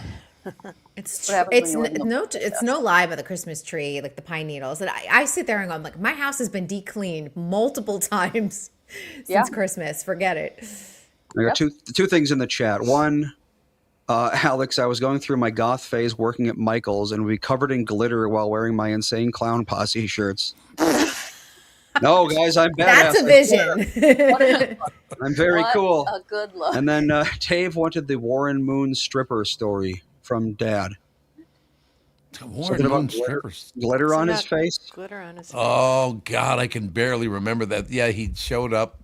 Speaker 4: It's
Speaker 5: What happens
Speaker 4: it's
Speaker 5: when you live in
Speaker 4: it's no lie about the Christmas tree, like the pine needles. And I sit there and go, I'm like, my house has been de-cleaned multiple times since
Speaker 5: Yeah.
Speaker 4: Christmas. Forget it.
Speaker 3: I got two things in the chat. One, Alex, I was going through my goth phase working at Michael's and we covered in glitter while wearing my Insane Clown Posse shirts. No, guys, I'm badass.
Speaker 4: That's a vision.
Speaker 3: I'm very
Speaker 5: What
Speaker 3: cool.
Speaker 5: a good look.
Speaker 3: And then Dave wanted the Warren Moon stripper story from Dad.
Speaker 1: Warren
Speaker 3: Something about
Speaker 1: Moon
Speaker 3: glitter.
Speaker 1: strippers.
Speaker 3: Glitter on his
Speaker 2: Something
Speaker 3: face.
Speaker 2: Glitter on his face.
Speaker 1: Oh, God, I can barely remember that. Yeah, he showed up.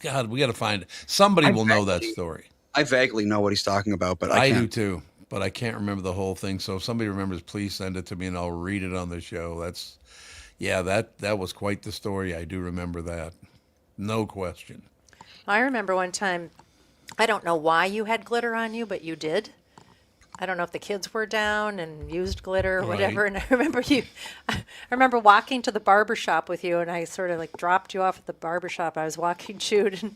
Speaker 1: God, we got to find it. Somebody will know that story.
Speaker 3: I vaguely know what he's talking about, but I
Speaker 1: I do
Speaker 3: can't.
Speaker 1: too, but I can't remember the whole thing. So if somebody remembers, please send it to me and I'll read it on the show. That was quite the story. I do remember that. No question.
Speaker 2: I remember one time, I don't know why you had glitter on you, but you did. I don't know if the kids were down and used glitter or
Speaker 1: Right.
Speaker 2: whatever. And I remember walking to the barber shop with you, and I sort of like dropped you off at the barber shop. I was walking Jude, and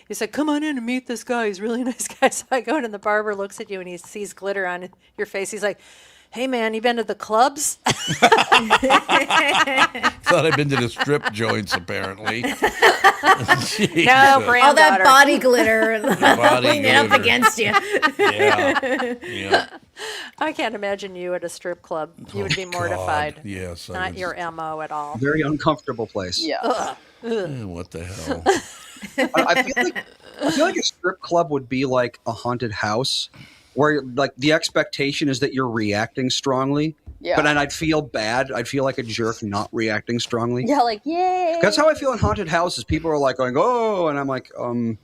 Speaker 2: you said, "Come on in and meet this guy. He's a really nice guy." So I go in, and the barber looks at you, and he sees glitter on your face. He's like, "Hey man, you been to the clubs?"
Speaker 1: Thought I'd been to the strip joints, apparently.
Speaker 2: No,
Speaker 1: Jesus.
Speaker 2: granddaughter.
Speaker 4: All that body glitter
Speaker 1: body
Speaker 4: leaning up
Speaker 1: glitter.
Speaker 4: against you.
Speaker 1: Yeah. Yeah.
Speaker 2: I can't imagine you at a strip club. You would be
Speaker 1: Oh,
Speaker 2: mortified.
Speaker 1: God. Yes. I
Speaker 2: Not
Speaker 1: was-
Speaker 2: your MO at all.
Speaker 3: Very uncomfortable place.
Speaker 5: Yeah.
Speaker 1: What the hell?
Speaker 3: I feel like a strip club would be like a haunted house, where like the expectation is that you're reacting strongly.
Speaker 5: Yeah.
Speaker 3: But then I'd feel bad. I'd feel like a jerk not reacting strongly.
Speaker 5: Yeah, like, yay.
Speaker 3: That's how I feel in haunted houses. People are like going, "Oh," and I'm like, I'm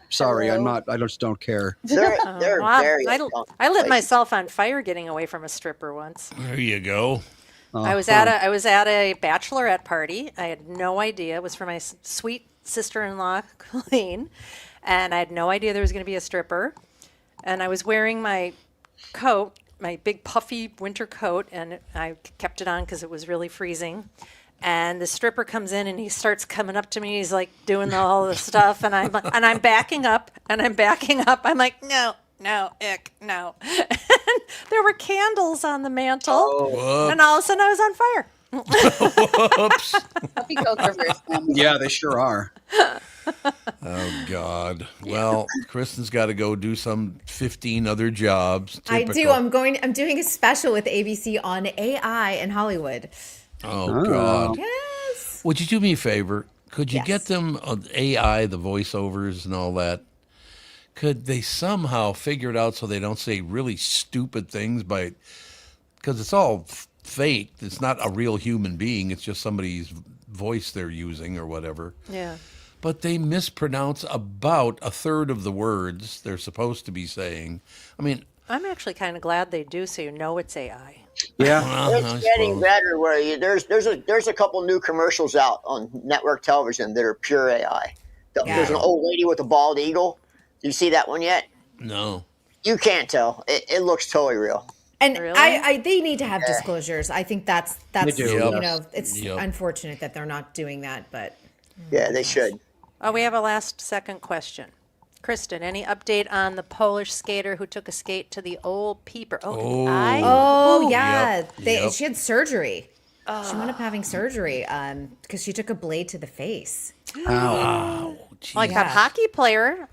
Speaker 3: sorry,
Speaker 5: Hello?
Speaker 3: I'm not. I just don't care.
Speaker 6: They're
Speaker 2: Well,
Speaker 6: very.
Speaker 2: I lit myself on fire getting away from a stripper once.
Speaker 1: There you go.
Speaker 2: I was at a bachelorette party. I had no idea. It was for my sweet sister-in-law, Colleen, and I had no idea there was going to be a stripper. And I was wearing my coat, my big puffy winter coat, and I kept it on because it was really freezing. And the stripper comes in and he starts coming up to me. He's like doing all the stuff, and I'm backing up, and I'm backing up. I'm like, no, ick, no. And there were candles on the mantle, and all of a sudden I was on fire.
Speaker 1: Whoops.
Speaker 5: Puppy coats are very flammable.
Speaker 3: Yeah, they sure are.
Speaker 1: Oh, God. Well, Kristen's got to go do some 15 other jobs.
Speaker 4: I do.
Speaker 1: Typical.
Speaker 4: I'm doing a special with ABC on AI in Hollywood.
Speaker 1: Oh, God.
Speaker 4: Yes.
Speaker 1: Would you do me a favor? Could you
Speaker 4: Yes.
Speaker 1: get them AI, the voiceovers and all that? Could they somehow figure it out so they don't say really stupid things because it's all fake. It's not a real human being. It's just somebody's voice they're using or whatever.
Speaker 2: Yeah.
Speaker 1: But they mispronounce about a third of the words they're supposed to be saying. I mean,
Speaker 2: I'm actually kind of glad they do, so you know it's AI.
Speaker 3: Yeah.
Speaker 1: well, I
Speaker 6: It's getting
Speaker 1: suppose.
Speaker 6: better. Where there's a couple new commercials out on network television that are pure AI. There's an old lady with a bald eagle. Do you see that one yet?
Speaker 1: No.
Speaker 6: You can't tell. It looks totally real.
Speaker 4: And
Speaker 2: Really?
Speaker 4: they need to have disclosures. I think that's
Speaker 3: They do,
Speaker 4: you
Speaker 3: yes.
Speaker 4: know, it's
Speaker 1: Yep.
Speaker 4: unfortunate that they're not doing that, but
Speaker 6: Yeah, they should.
Speaker 2: Oh, we have a last second question. Kristen, any update on the Polish skater who took a skate to the old peeper? Oh, eye?
Speaker 4: oh yeah,
Speaker 1: Yep.
Speaker 4: she had surgery. She wound up having surgery because she took a blade to the face.
Speaker 1: Wow.
Speaker 2: Like
Speaker 4: Yeah.
Speaker 2: that hockey player,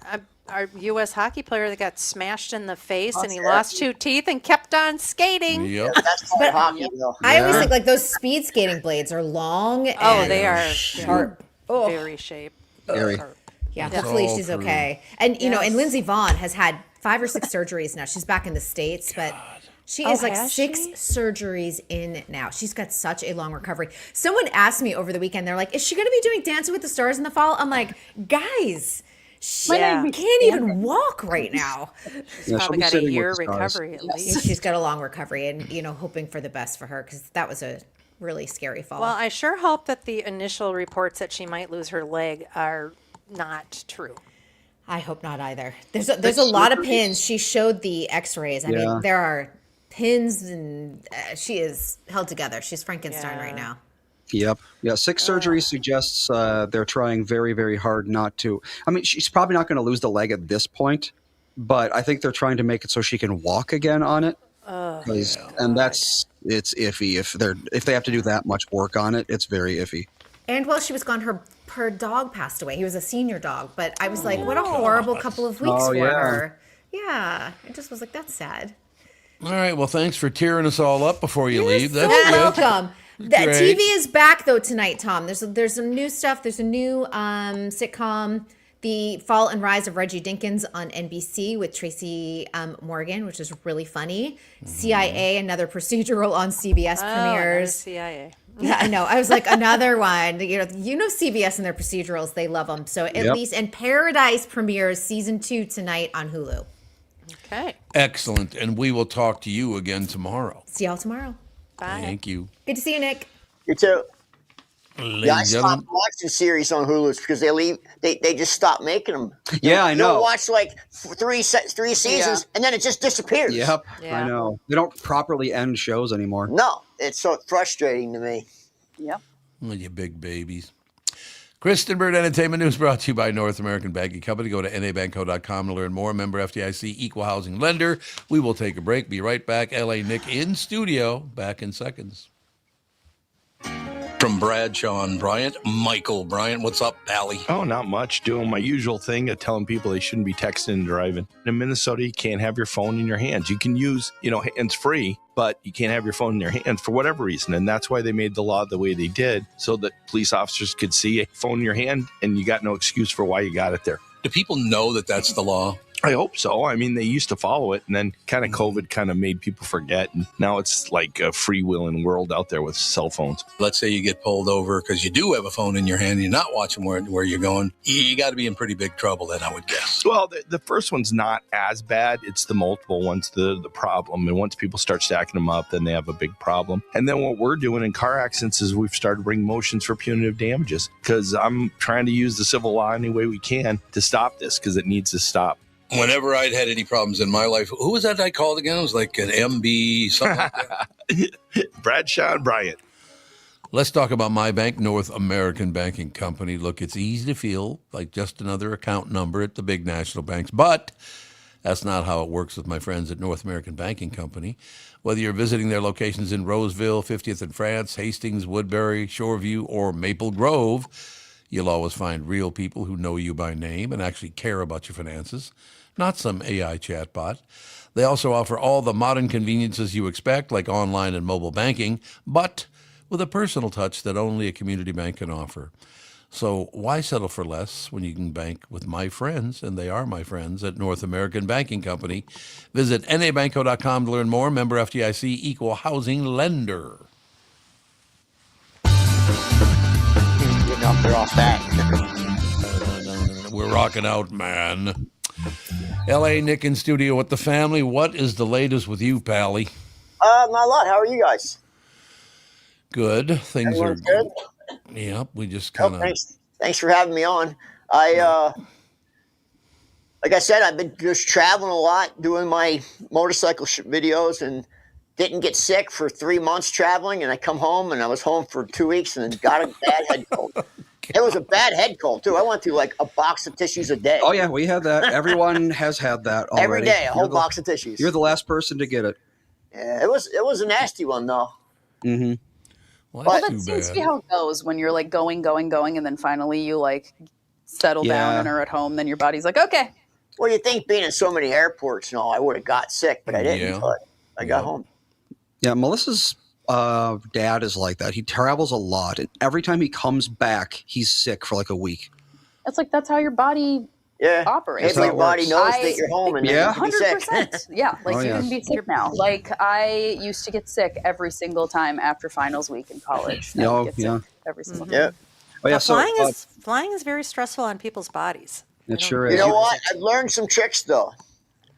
Speaker 2: our U.S. hockey player that got smashed in the face and he lost 2 teeth and kept on skating.
Speaker 1: Yep.
Speaker 6: That's part of hockey, though.
Speaker 4: I always think like those speed skating blades are long.
Speaker 2: Oh,
Speaker 4: and
Speaker 2: they are
Speaker 4: sharp. Oh,
Speaker 2: very shaped.
Speaker 3: Very.
Speaker 4: yeah. Hopefully
Speaker 1: all
Speaker 4: she's
Speaker 1: true.
Speaker 4: okay. And you know, and Lindsey Vaughn has had 5 or 6 surgeries now. She's back in the States, but she is like
Speaker 2: has
Speaker 4: 6
Speaker 2: she?
Speaker 4: surgeries in now. She's got such a long recovery. Someone asked me over the weekend, they're like, is she going to be doing Dancing with the Stars in the fall? I'm like, guys, she
Speaker 2: Yeah.
Speaker 4: can't even walk right now.
Speaker 3: Yeah,
Speaker 2: Probably
Speaker 3: she'll be
Speaker 2: got a
Speaker 3: sitting with
Speaker 2: year
Speaker 3: the stars.
Speaker 2: recovery at least.
Speaker 4: She's got a long recovery and, you know, hoping for the best for her because that was a really scary fall.
Speaker 2: Well, I sure hope that the initial reports that she might lose her leg are not true.
Speaker 4: I hope not either. There's a lot of pins. She showed the x-rays. I
Speaker 3: Yeah.
Speaker 4: mean, there are pins and she is held together. She's Frankenstein right now.
Speaker 3: Yep. Yeah. 6 surgeries suggests they're trying very, very hard not to. I mean, she's probably not going to lose the leg at this point, but I think they're trying to make it so she can walk again on it. And it's iffy if they have to do that much work on it. It's very iffy.
Speaker 4: And while she was gone, her dog passed away. He was a senior dog, but I was like, what a horrible couple of weeks for
Speaker 3: yeah.
Speaker 4: her. Yeah. I just was like, that's sad.
Speaker 1: All right. Well, thanks for tearing us all up before you leave.
Speaker 4: You're
Speaker 1: That's
Speaker 4: so
Speaker 1: good.
Speaker 4: welcome. The
Speaker 1: Great.
Speaker 4: TV is back though tonight, Tom. There's some new stuff. There's a new sitcom, The Fall and Rise of Reggie Dinkins on NBC with Tracy Morgan, which is really funny. CIA, another procedural on CBS
Speaker 2: Another
Speaker 4: premieres.
Speaker 2: CIA.
Speaker 4: Yeah, I know. I was like, another one. You know CBS and their procedurals, they love them. So at
Speaker 3: Yep.
Speaker 4: least, and Paradise premieres season 2 tonight on Hulu.
Speaker 2: Okay.
Speaker 1: Excellent. And we will talk to you again tomorrow.
Speaker 4: See y'all tomorrow.
Speaker 2: Bye.
Speaker 1: Thank you.
Speaker 4: Good to see you, Nick.
Speaker 6: You too.
Speaker 1: Ladies
Speaker 6: Yeah, I
Speaker 1: and
Speaker 6: stopped
Speaker 1: gentlemen,
Speaker 6: watching series on Hulu because they just stopped making them.
Speaker 3: Yeah, I know.
Speaker 6: You'll watch like three seasons, and then it just disappears.
Speaker 3: Yep,
Speaker 2: Yeah.
Speaker 3: I know. They don't properly end shows anymore.
Speaker 6: No, it's so frustrating to me.
Speaker 5: Yep.
Speaker 1: well, you big babies. Kristen Bird Entertainment News brought to you by North American Banking Company. Go to nabanco.com to learn more. Member FDIC, equal housing lender. We will take a break. Be right back. L.A. Nick in studio. Back in seconds. From Bradshaw and Bryant, Michael Bryant. What's up, Pally?
Speaker 7: Oh, not much. Doing my usual thing of telling people they shouldn't be texting and driving. In Minnesota, you can't have your phone in your hands. You can use, hands free, but you can't have your phone in your hands for whatever reason. And that's why they made the law the way they did, so that police officers could see a phone in your hand and you got no excuse for why you got it there.
Speaker 1: Do people know that that's the law?
Speaker 7: I hope so. I mean, they used to follow it, and then kind of COVID kind of made people forget. And now it's like a freewheeling world out there with cell phones.
Speaker 1: Let's say you get pulled over because you do have a phone in your hand and you're not watching where you're going. You got to be in pretty big trouble then, I would guess.
Speaker 7: Well, the first one's not as bad. It's the multiple ones, the problem. And once people start stacking them up, then they have a big problem. And then what we're doing in car accidents is we've started bringing motions for punitive damages, because I'm trying to use the civil law any way we can to stop this, because it needs to stop.
Speaker 1: Whenever I'd had any problems in my life, who was that I called again? It was like an MB, something like that.
Speaker 7: Bradshaw and Bryant.
Speaker 1: Let's talk about my bank, North American Banking Company. Look, it's easy to feel like just another account number at the big national banks, but that's not how it works with my friends at North American Banking Company. Whether you're visiting their locations in Roseville, 50th in France, Hastings, Woodbury, Shoreview, or Maple Grove, you'll always find real people who know you by name and actually care about your finances, not some AI chatbot. They also offer all the modern conveniences you expect, like online and mobile banking, but with a personal touch that only a community bank can offer. So why settle for less when you can bank with my friends, and they are my friends, at North American Banking Company? Visit nabanco.com to learn more. Member FDIC, equal housing lender.
Speaker 6: They're off that.
Speaker 1: We're rocking out, man. L.A. Nick in studio with the family. What is the latest with you, Pally?
Speaker 6: Not a lot. How are you guys?
Speaker 1: Good. Things
Speaker 6: Everyone's
Speaker 1: are
Speaker 6: good.
Speaker 1: Yep. We just
Speaker 6: Oh,
Speaker 1: kind of.
Speaker 6: thanks for having me on. Like I said, I've been just traveling a lot, doing my motorcycle videos, and didn't get sick for 3 months traveling. And I come home, and I was home for 2 weeks, and then got a bad head cold. It was a bad head cold too. I went through like a box of tissues a day.
Speaker 3: Oh yeah, we had that. Everyone has had that already.
Speaker 6: Every day, a whole box of tissues.
Speaker 3: You're the last person to get it.
Speaker 6: Yeah, it was a nasty one though.
Speaker 3: Mm-hmm.
Speaker 1: Well,
Speaker 5: Well,
Speaker 1: that's
Speaker 5: that
Speaker 1: too
Speaker 5: seems to
Speaker 1: bad.
Speaker 5: be how it goes when you're like going, and then finally you like settle down
Speaker 3: Yeah.
Speaker 5: and are at home. Then your body's like, okay.
Speaker 6: Well, you think being in so many airports and all, I would have got sick, but I didn't.
Speaker 1: Yeah.
Speaker 6: But I got home.
Speaker 3: Yeah, Melissa's dad is like that. He travels a lot, and every time he comes back, he's sick for like a week.
Speaker 5: It's like that's how your body
Speaker 6: Yeah,
Speaker 5: operates.
Speaker 6: maybe
Speaker 3: how
Speaker 6: your
Speaker 3: it
Speaker 6: body
Speaker 3: works.
Speaker 6: knows that you're home and
Speaker 3: Yeah.
Speaker 6: then you can be sick.
Speaker 5: 100%. Yeah, like
Speaker 3: Oh,
Speaker 5: you
Speaker 3: yeah.
Speaker 5: can be sick now. Like I used to get sick every single time after finals week in college. I would
Speaker 3: Oh,
Speaker 5: get
Speaker 3: yeah.
Speaker 5: sick every single time.
Speaker 6: Yeah.
Speaker 3: Oh yeah,
Speaker 2: Now,
Speaker 3: so
Speaker 2: flying is very stressful on people's bodies.
Speaker 3: it
Speaker 2: I don't
Speaker 3: sure
Speaker 6: You
Speaker 3: is.
Speaker 6: know what? I've learned some tricks though.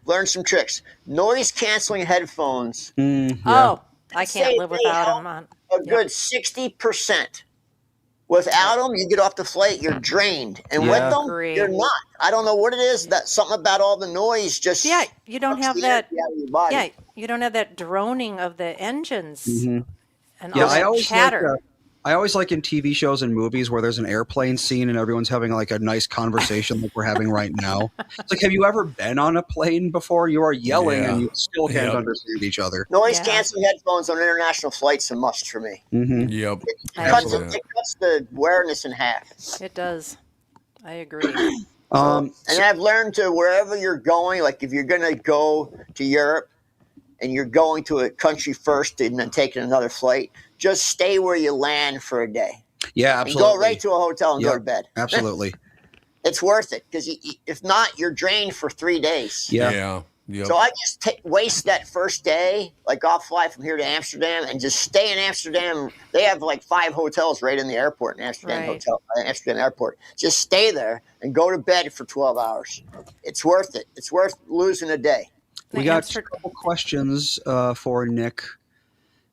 Speaker 6: Learned some tricks. Noise canceling headphones.
Speaker 3: Yeah.
Speaker 2: Oh, I
Speaker 6: Say
Speaker 2: can't live
Speaker 6: they
Speaker 2: without
Speaker 6: help
Speaker 2: them on.
Speaker 6: A good 60%. Without them, you get off the flight, you're drained, and
Speaker 3: Yeah.
Speaker 6: with them,
Speaker 2: Agree.
Speaker 6: you're not. I don't know what it is. That something about all the noise just
Speaker 2: Yeah, you don't
Speaker 6: sucks
Speaker 2: have
Speaker 6: the
Speaker 2: that.
Speaker 6: energy out of your body.
Speaker 2: Yeah, you don't have that droning of the engines and
Speaker 3: Yeah,
Speaker 2: all that chatter.
Speaker 3: I always like in TV shows and movies where there's an airplane scene and everyone's having like a nice conversation like we're having right now. It's like, have you ever been on a plane before? You are yelling
Speaker 1: Yeah.
Speaker 3: and you still can't
Speaker 1: Yep.
Speaker 3: understand each other.
Speaker 6: Noise
Speaker 2: Yeah.
Speaker 6: canceling headphones on international flights a must for me.
Speaker 3: Mm-hmm.
Speaker 1: Yep.
Speaker 2: I
Speaker 6: Cuts
Speaker 2: agree.
Speaker 6: it cuts the awareness in half.
Speaker 2: It does. I agree.
Speaker 6: And I've learned to wherever you're going, like if you're going to go to Europe and you're going to a country first and then taking another flight, just stay where you land for a day.
Speaker 3: Yeah,
Speaker 6: And
Speaker 3: absolutely.
Speaker 6: go right to a hotel and go
Speaker 3: Yep.
Speaker 6: to bed.
Speaker 3: Absolutely.
Speaker 6: It's worth it because if not, you're drained for 3 days.
Speaker 3: Yeah.
Speaker 1: Yeah. Yep.
Speaker 6: So I just waste that first day. Like I'll fly from here to Amsterdam and just stay in Amsterdam. They have like 5 hotels right in the airport in Amsterdam
Speaker 2: Right.
Speaker 6: Amsterdam Airport. Just stay there and go to bed for 12 hours. It's worth it. It's worth losing a day.
Speaker 3: We got a couple questions for Nick.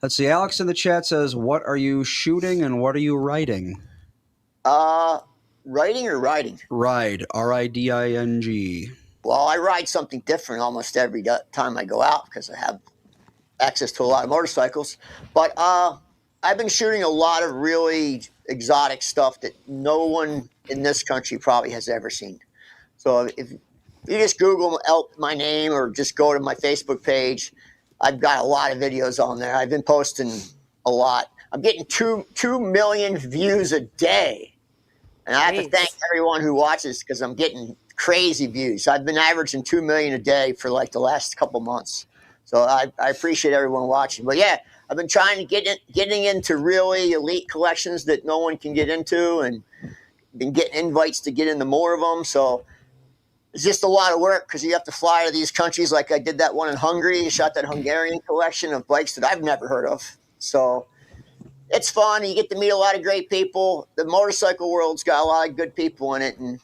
Speaker 3: Let's see. Alex in the chat says, "What are you shooting and what are you riding?"
Speaker 6: Writing or riding?
Speaker 3: Ride. RIDING.
Speaker 6: Well, I ride something different almost every time I go out because I have access to a lot of motorcycles. But I've been shooting a lot of really exotic stuff that no one in this country probably has ever seen. So if you just Google my name or just go to my Facebook page, I've got a lot of videos on there. I've been posting a lot. I'm getting 2 million views a day. And I have to thank everyone who watches because I'm getting crazy views. I've been averaging 2 million a day for like the last couple months. So I appreciate everyone watching. But yeah, I've been trying to getting into really elite collections that no one can get into, and been getting invites to get into more of them. So it's just a lot of work because you have to fly to these countries. Like I did that one in Hungary, shot that Hungarian collection of bikes that I've never heard of. So it's fun. You get to meet a lot of great people. The motorcycle world's got a lot of good people in it, and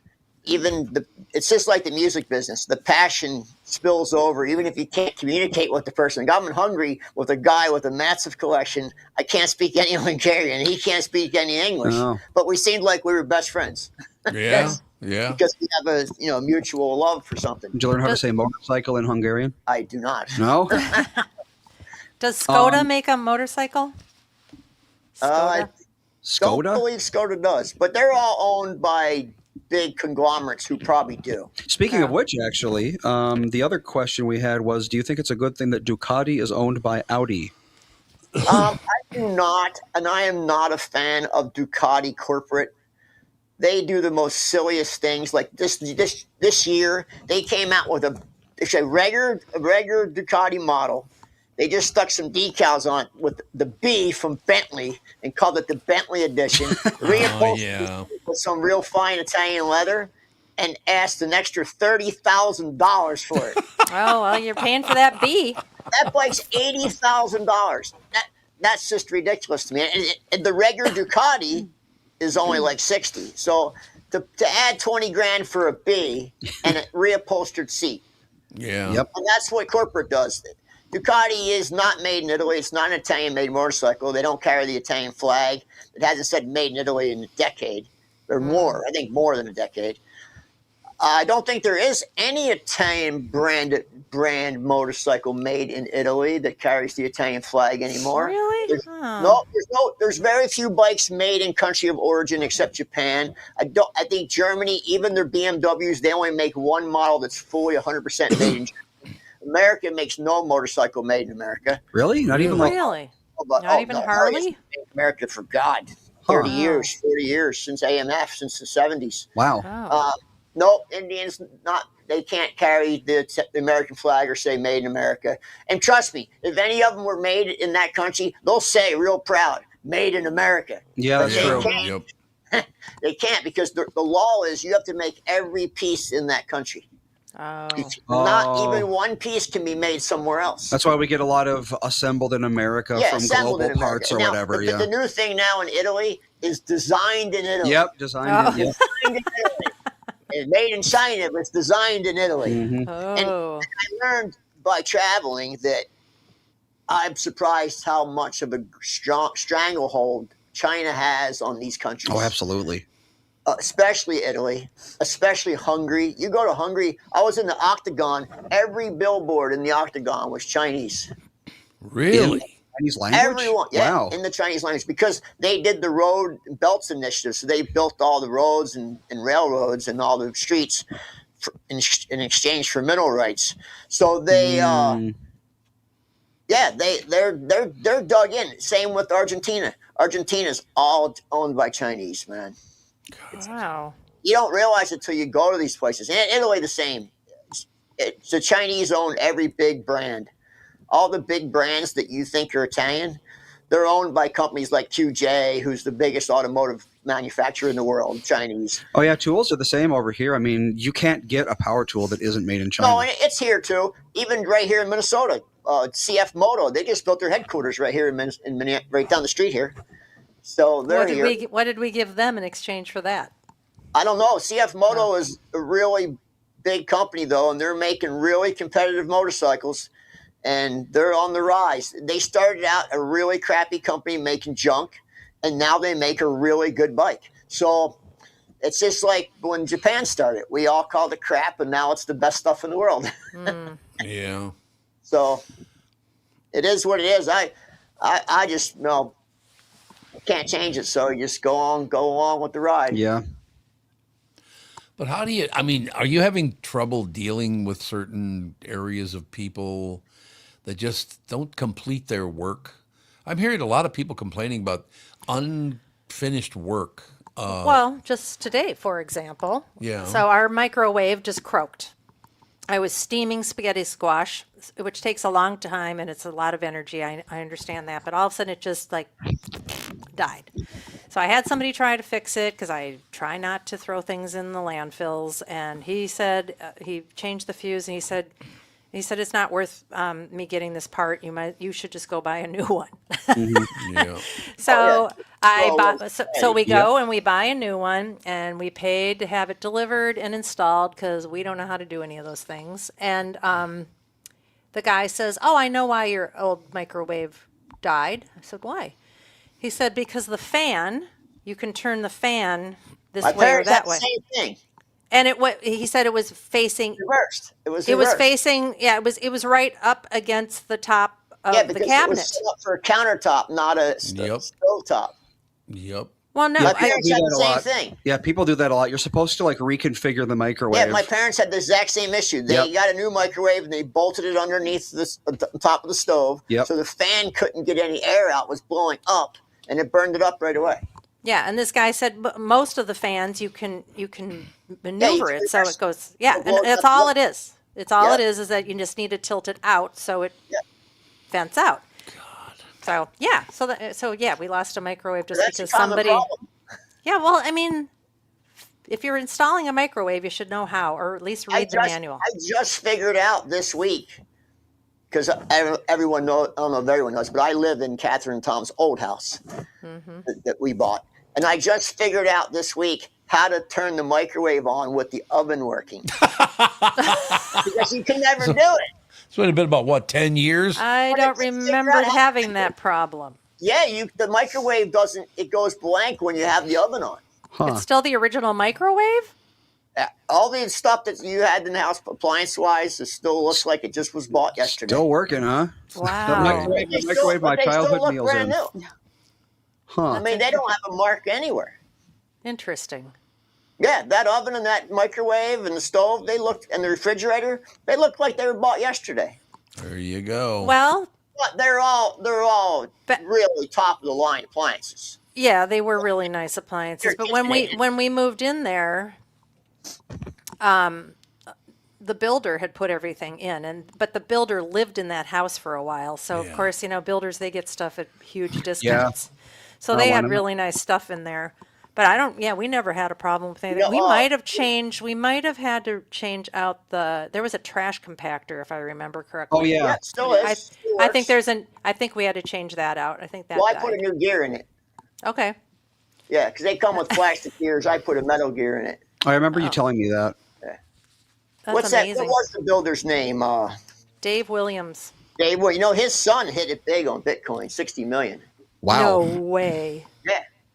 Speaker 6: it's just like the music business. The passion spills over, even if you can't communicate with the person. Like I'm in Hungary with a guy with a massive collection. I can't speak any Hungarian. He can't speak any English.
Speaker 3: Oh.
Speaker 6: But we seemed like we were best friends.
Speaker 1: Yeah. Yeah.
Speaker 6: Because we have a mutual love for something.
Speaker 3: Did you learn how to say motorcycle in Hungarian?
Speaker 6: I do not.
Speaker 3: No.
Speaker 2: Does Skoda make a motorcycle?
Speaker 6: I
Speaker 2: Skoda?
Speaker 6: don't
Speaker 3: Skoda?
Speaker 6: believe Skoda does, but they're all owned by big conglomerates who probably do.
Speaker 3: Speaking of which, actually, the other question we had was, do you think it's a good thing that Ducati is owned by Audi?
Speaker 6: I do not, and I am not a fan of Ducati corporate. They do the most silliest things. Like this year, they came out with a regular Ducati model. They just stuck some decals on it with the B from Bentley and called it the Bentley edition. Reupholstered with some real fine Italian leather, and asked an extra $30,000 for it.
Speaker 2: Oh, well, you're paying for that B.
Speaker 6: That bike's $80,000. That's just ridiculous to me. And the regular Ducati is only like 60. So to add 20 grand for a B and a reupholstered seat.
Speaker 1: Yeah.
Speaker 3: Yep.
Speaker 6: And that's what corporate does. Ducati is not made in Italy. It's not an Italian-made motorcycle. They don't carry the Italian flag. It hasn't said made in Italy in a decade or more. I think more than a decade. I don't think there is any Italian brand motorcycle made in Italy that carries the Italian flag anymore.
Speaker 2: Really?
Speaker 6: There's very few bikes made in country of origin except Japan. I think Germany, even their BMWs, they only make one model that's fully 100% made in Germany. America makes no motorcycle made in America.
Speaker 3: Really? Not even like
Speaker 2: Really?
Speaker 6: Not
Speaker 2: even Harley?
Speaker 6: America, for God. 40 years since AMF, since the 70s.
Speaker 3: wow.
Speaker 2: Oh.
Speaker 6: No, Indians they can't carry the American flag or say made in America. And trust me, if any of them were made in that country, they'll say real proud, made in America.
Speaker 3: Yeah,
Speaker 6: But
Speaker 3: that's true.
Speaker 6: They can't because the law is you have to make every piece in that country.
Speaker 2: Oh.
Speaker 6: Not even one piece can be made somewhere else.
Speaker 3: That's why we get a lot of assembled in America from
Speaker 6: assembled
Speaker 3: Global
Speaker 6: in
Speaker 3: Parts or
Speaker 6: Now,
Speaker 3: whatever.
Speaker 6: The new thing now in Italy is designed in Italy.
Speaker 3: Yep, designed. Yep.
Speaker 6: Designed in Italy. It's made in China, but it's designed in Italy.
Speaker 3: Mhm.
Speaker 2: Oh.
Speaker 6: I learned by traveling that I'm surprised how much of a stranglehold China has on these countries.
Speaker 3: Oh, absolutely.
Speaker 6: Especially Italy, especially Hungary. You go to Hungary, I was in the Octagon. Every billboard in the Octagon was Chinese.
Speaker 1: Really?
Speaker 3: Chinese language?
Speaker 6: Everyone,
Speaker 3: Wow.
Speaker 6: in the Chinese language, because they did the road belts initiative. So they built all the roads and railroads and all the streets in exchange for mineral rights. So they, they're dug in. Same with Argentina. Argentina's all owned by Chinese, man.
Speaker 2: Wow.
Speaker 6: You don't realize it till you go to these places. And Italy, the same. The Chinese own every big brand. All the big brands that you think are Italian, they're owned by companies like QJ, who's the biggest automotive manufacturer in the world, Chinese.
Speaker 3: Oh, yeah, tools are the same over here. I mean, you can't get a power tool that isn't made in China.
Speaker 6: No, and it's here too. Even right here in Minnesota, CF Moto, they just built their headquarters right here in Minneapolis, right down the street here. So they're here.
Speaker 2: What did we give them in exchange for that?
Speaker 6: I don't know. CF Moto is a really big company, though, and they're making really competitive motorcycles. and they're on the rise. They started out a really crappy company making junk, and now they make a really good bike. So it's just like when Japan started. We all called it crap, and now it's the best stuff in the world.
Speaker 1: Yeah.
Speaker 6: So it is what it is. I just can't change it. So you just go on with the ride.
Speaker 3: Yeah.
Speaker 1: But how do you, I mean, are you having trouble dealing with certain areas of people that just don't complete their work? I'm hearing a lot of people complaining about unfinished work.
Speaker 2: Well, just today, for example.
Speaker 1: Yeah.
Speaker 2: So our microwave just croaked. I was steaming spaghetti squash, which takes a long time and it's a lot of energy. I understand that. But all of a sudden it just like died. So I had somebody try to fix it because I try not to throw things in the landfills. And he said, he changed the fuse and he said, it's not worth me getting this part. You should just go buy a new one.
Speaker 1: Yeah.
Speaker 2: So I
Speaker 6: Well,
Speaker 2: bought. So we go and we buy a new one, and we paid to have it delivered and installed because we don't know how to do any of those things. And the guy says, "Oh, I know why your old microwave died." I said, "Why?" He said, "Because the fan. You can turn the fan this
Speaker 6: My
Speaker 2: way or
Speaker 6: parents had
Speaker 2: that
Speaker 6: the
Speaker 2: way."
Speaker 6: same thing.
Speaker 2: And he said it was facing.
Speaker 6: Reversed. It was
Speaker 2: It was
Speaker 6: reversed.
Speaker 2: facing. Yeah, it was right up against the top of
Speaker 6: Yeah,
Speaker 2: the
Speaker 6: because it
Speaker 2: cabinet.
Speaker 6: was set up for a countertop, not a
Speaker 1: Yep.
Speaker 6: stove top.
Speaker 1: Yep.
Speaker 2: Well, no,
Speaker 6: My
Speaker 2: I,
Speaker 6: parents
Speaker 3: do
Speaker 6: had
Speaker 3: that
Speaker 6: the
Speaker 3: a
Speaker 6: same
Speaker 3: lot.
Speaker 6: thing.
Speaker 3: Yeah, people do that a lot. You're supposed to like reconfigure the microwave.
Speaker 6: Yeah, my parents had the exact same issue. They
Speaker 3: Yep.
Speaker 6: got a new microwave and they bolted it underneath the top of the stove,
Speaker 3: Yep.
Speaker 6: so the fan couldn't get any air out. It was blowing up, and it burned it up right away.
Speaker 2: yeah, and this guy said most of the fans you can maneuver
Speaker 6: can
Speaker 2: it so
Speaker 6: reverse
Speaker 2: it goes. Yeah,
Speaker 6: It'll
Speaker 2: and
Speaker 6: blow it
Speaker 2: that's
Speaker 6: up,
Speaker 2: all
Speaker 6: yep.
Speaker 2: it is. It's all it
Speaker 6: Yep.
Speaker 2: is that you just need to tilt it out so it
Speaker 6: Yep.
Speaker 2: vents out. So yeah, so yeah, we lost a microwave just
Speaker 6: That's a
Speaker 2: because
Speaker 6: common
Speaker 2: somebody.
Speaker 6: problem.
Speaker 2: Yeah, well, I mean, if you're installing a microwave, you should know how, or at least read the manual.
Speaker 6: I just figured out this week, because everyone knows, I don't know if everyone knows, but I live in Catherine and Tom's old house that we bought. And I just figured out this week how to turn the microwave on with the oven working. Because you can never do it.
Speaker 1: It's been about what, 10 years?
Speaker 2: I
Speaker 6: But
Speaker 2: don't
Speaker 6: it's- it's
Speaker 2: remember
Speaker 6: not-
Speaker 2: having that problem.
Speaker 6: Yeah, the microwave doesn't, it goes blank when you have the oven on.
Speaker 3: Huh.
Speaker 2: It's still the original microwave?
Speaker 6: All the stuff that you had in the house, appliance-wise, it still looks like it just was bought yesterday.
Speaker 3: Still working, huh?
Speaker 2: Wow.
Speaker 3: The microwave,
Speaker 6: They
Speaker 3: the microwave my
Speaker 6: but they still
Speaker 3: childhood
Speaker 6: look
Speaker 3: meals
Speaker 6: brand
Speaker 3: in.
Speaker 6: new.
Speaker 3: Huh.
Speaker 6: I mean, they don't have a mark anywhere.
Speaker 2: Interesting.
Speaker 6: Yeah, that oven and that microwave and the stove, and the refrigerator, they look like they were bought yesterday.
Speaker 1: There you go.
Speaker 2: Well,
Speaker 6: But they're all
Speaker 2: But-
Speaker 6: really top of the line appliances.
Speaker 2: yeah, they were really nice appliances. But when we moved in there, the builder had put everything in, but the builder lived in that house for a while. So
Speaker 1: Yeah.
Speaker 2: of course, builders, they get stuff at huge discounts. So
Speaker 3: Oh,
Speaker 2: they
Speaker 3: I
Speaker 2: had
Speaker 3: know.
Speaker 2: really nice stuff in there. But we never had a problem with anything.
Speaker 6: No,
Speaker 2: We might have had to change out there was a trash compactor, if I remember correctly.
Speaker 3: Oh yeah.
Speaker 6: Yeah, it still is. Still
Speaker 2: I think
Speaker 6: works.
Speaker 2: I think we had to change that out. I think that
Speaker 6: Well, I
Speaker 2: died.
Speaker 6: put a new gear in it.
Speaker 2: Okay.
Speaker 6: Yeah, because they come with plastic gears. I put a metal gear in it.
Speaker 3: I remember you telling me that.
Speaker 2: That's
Speaker 6: What's
Speaker 2: amazing.
Speaker 6: that? What was the builder's name?
Speaker 2: Dave Williams.
Speaker 6: Dave. Well, his son hit it big on Bitcoin, 60 million.
Speaker 3: Wow.
Speaker 2: No way.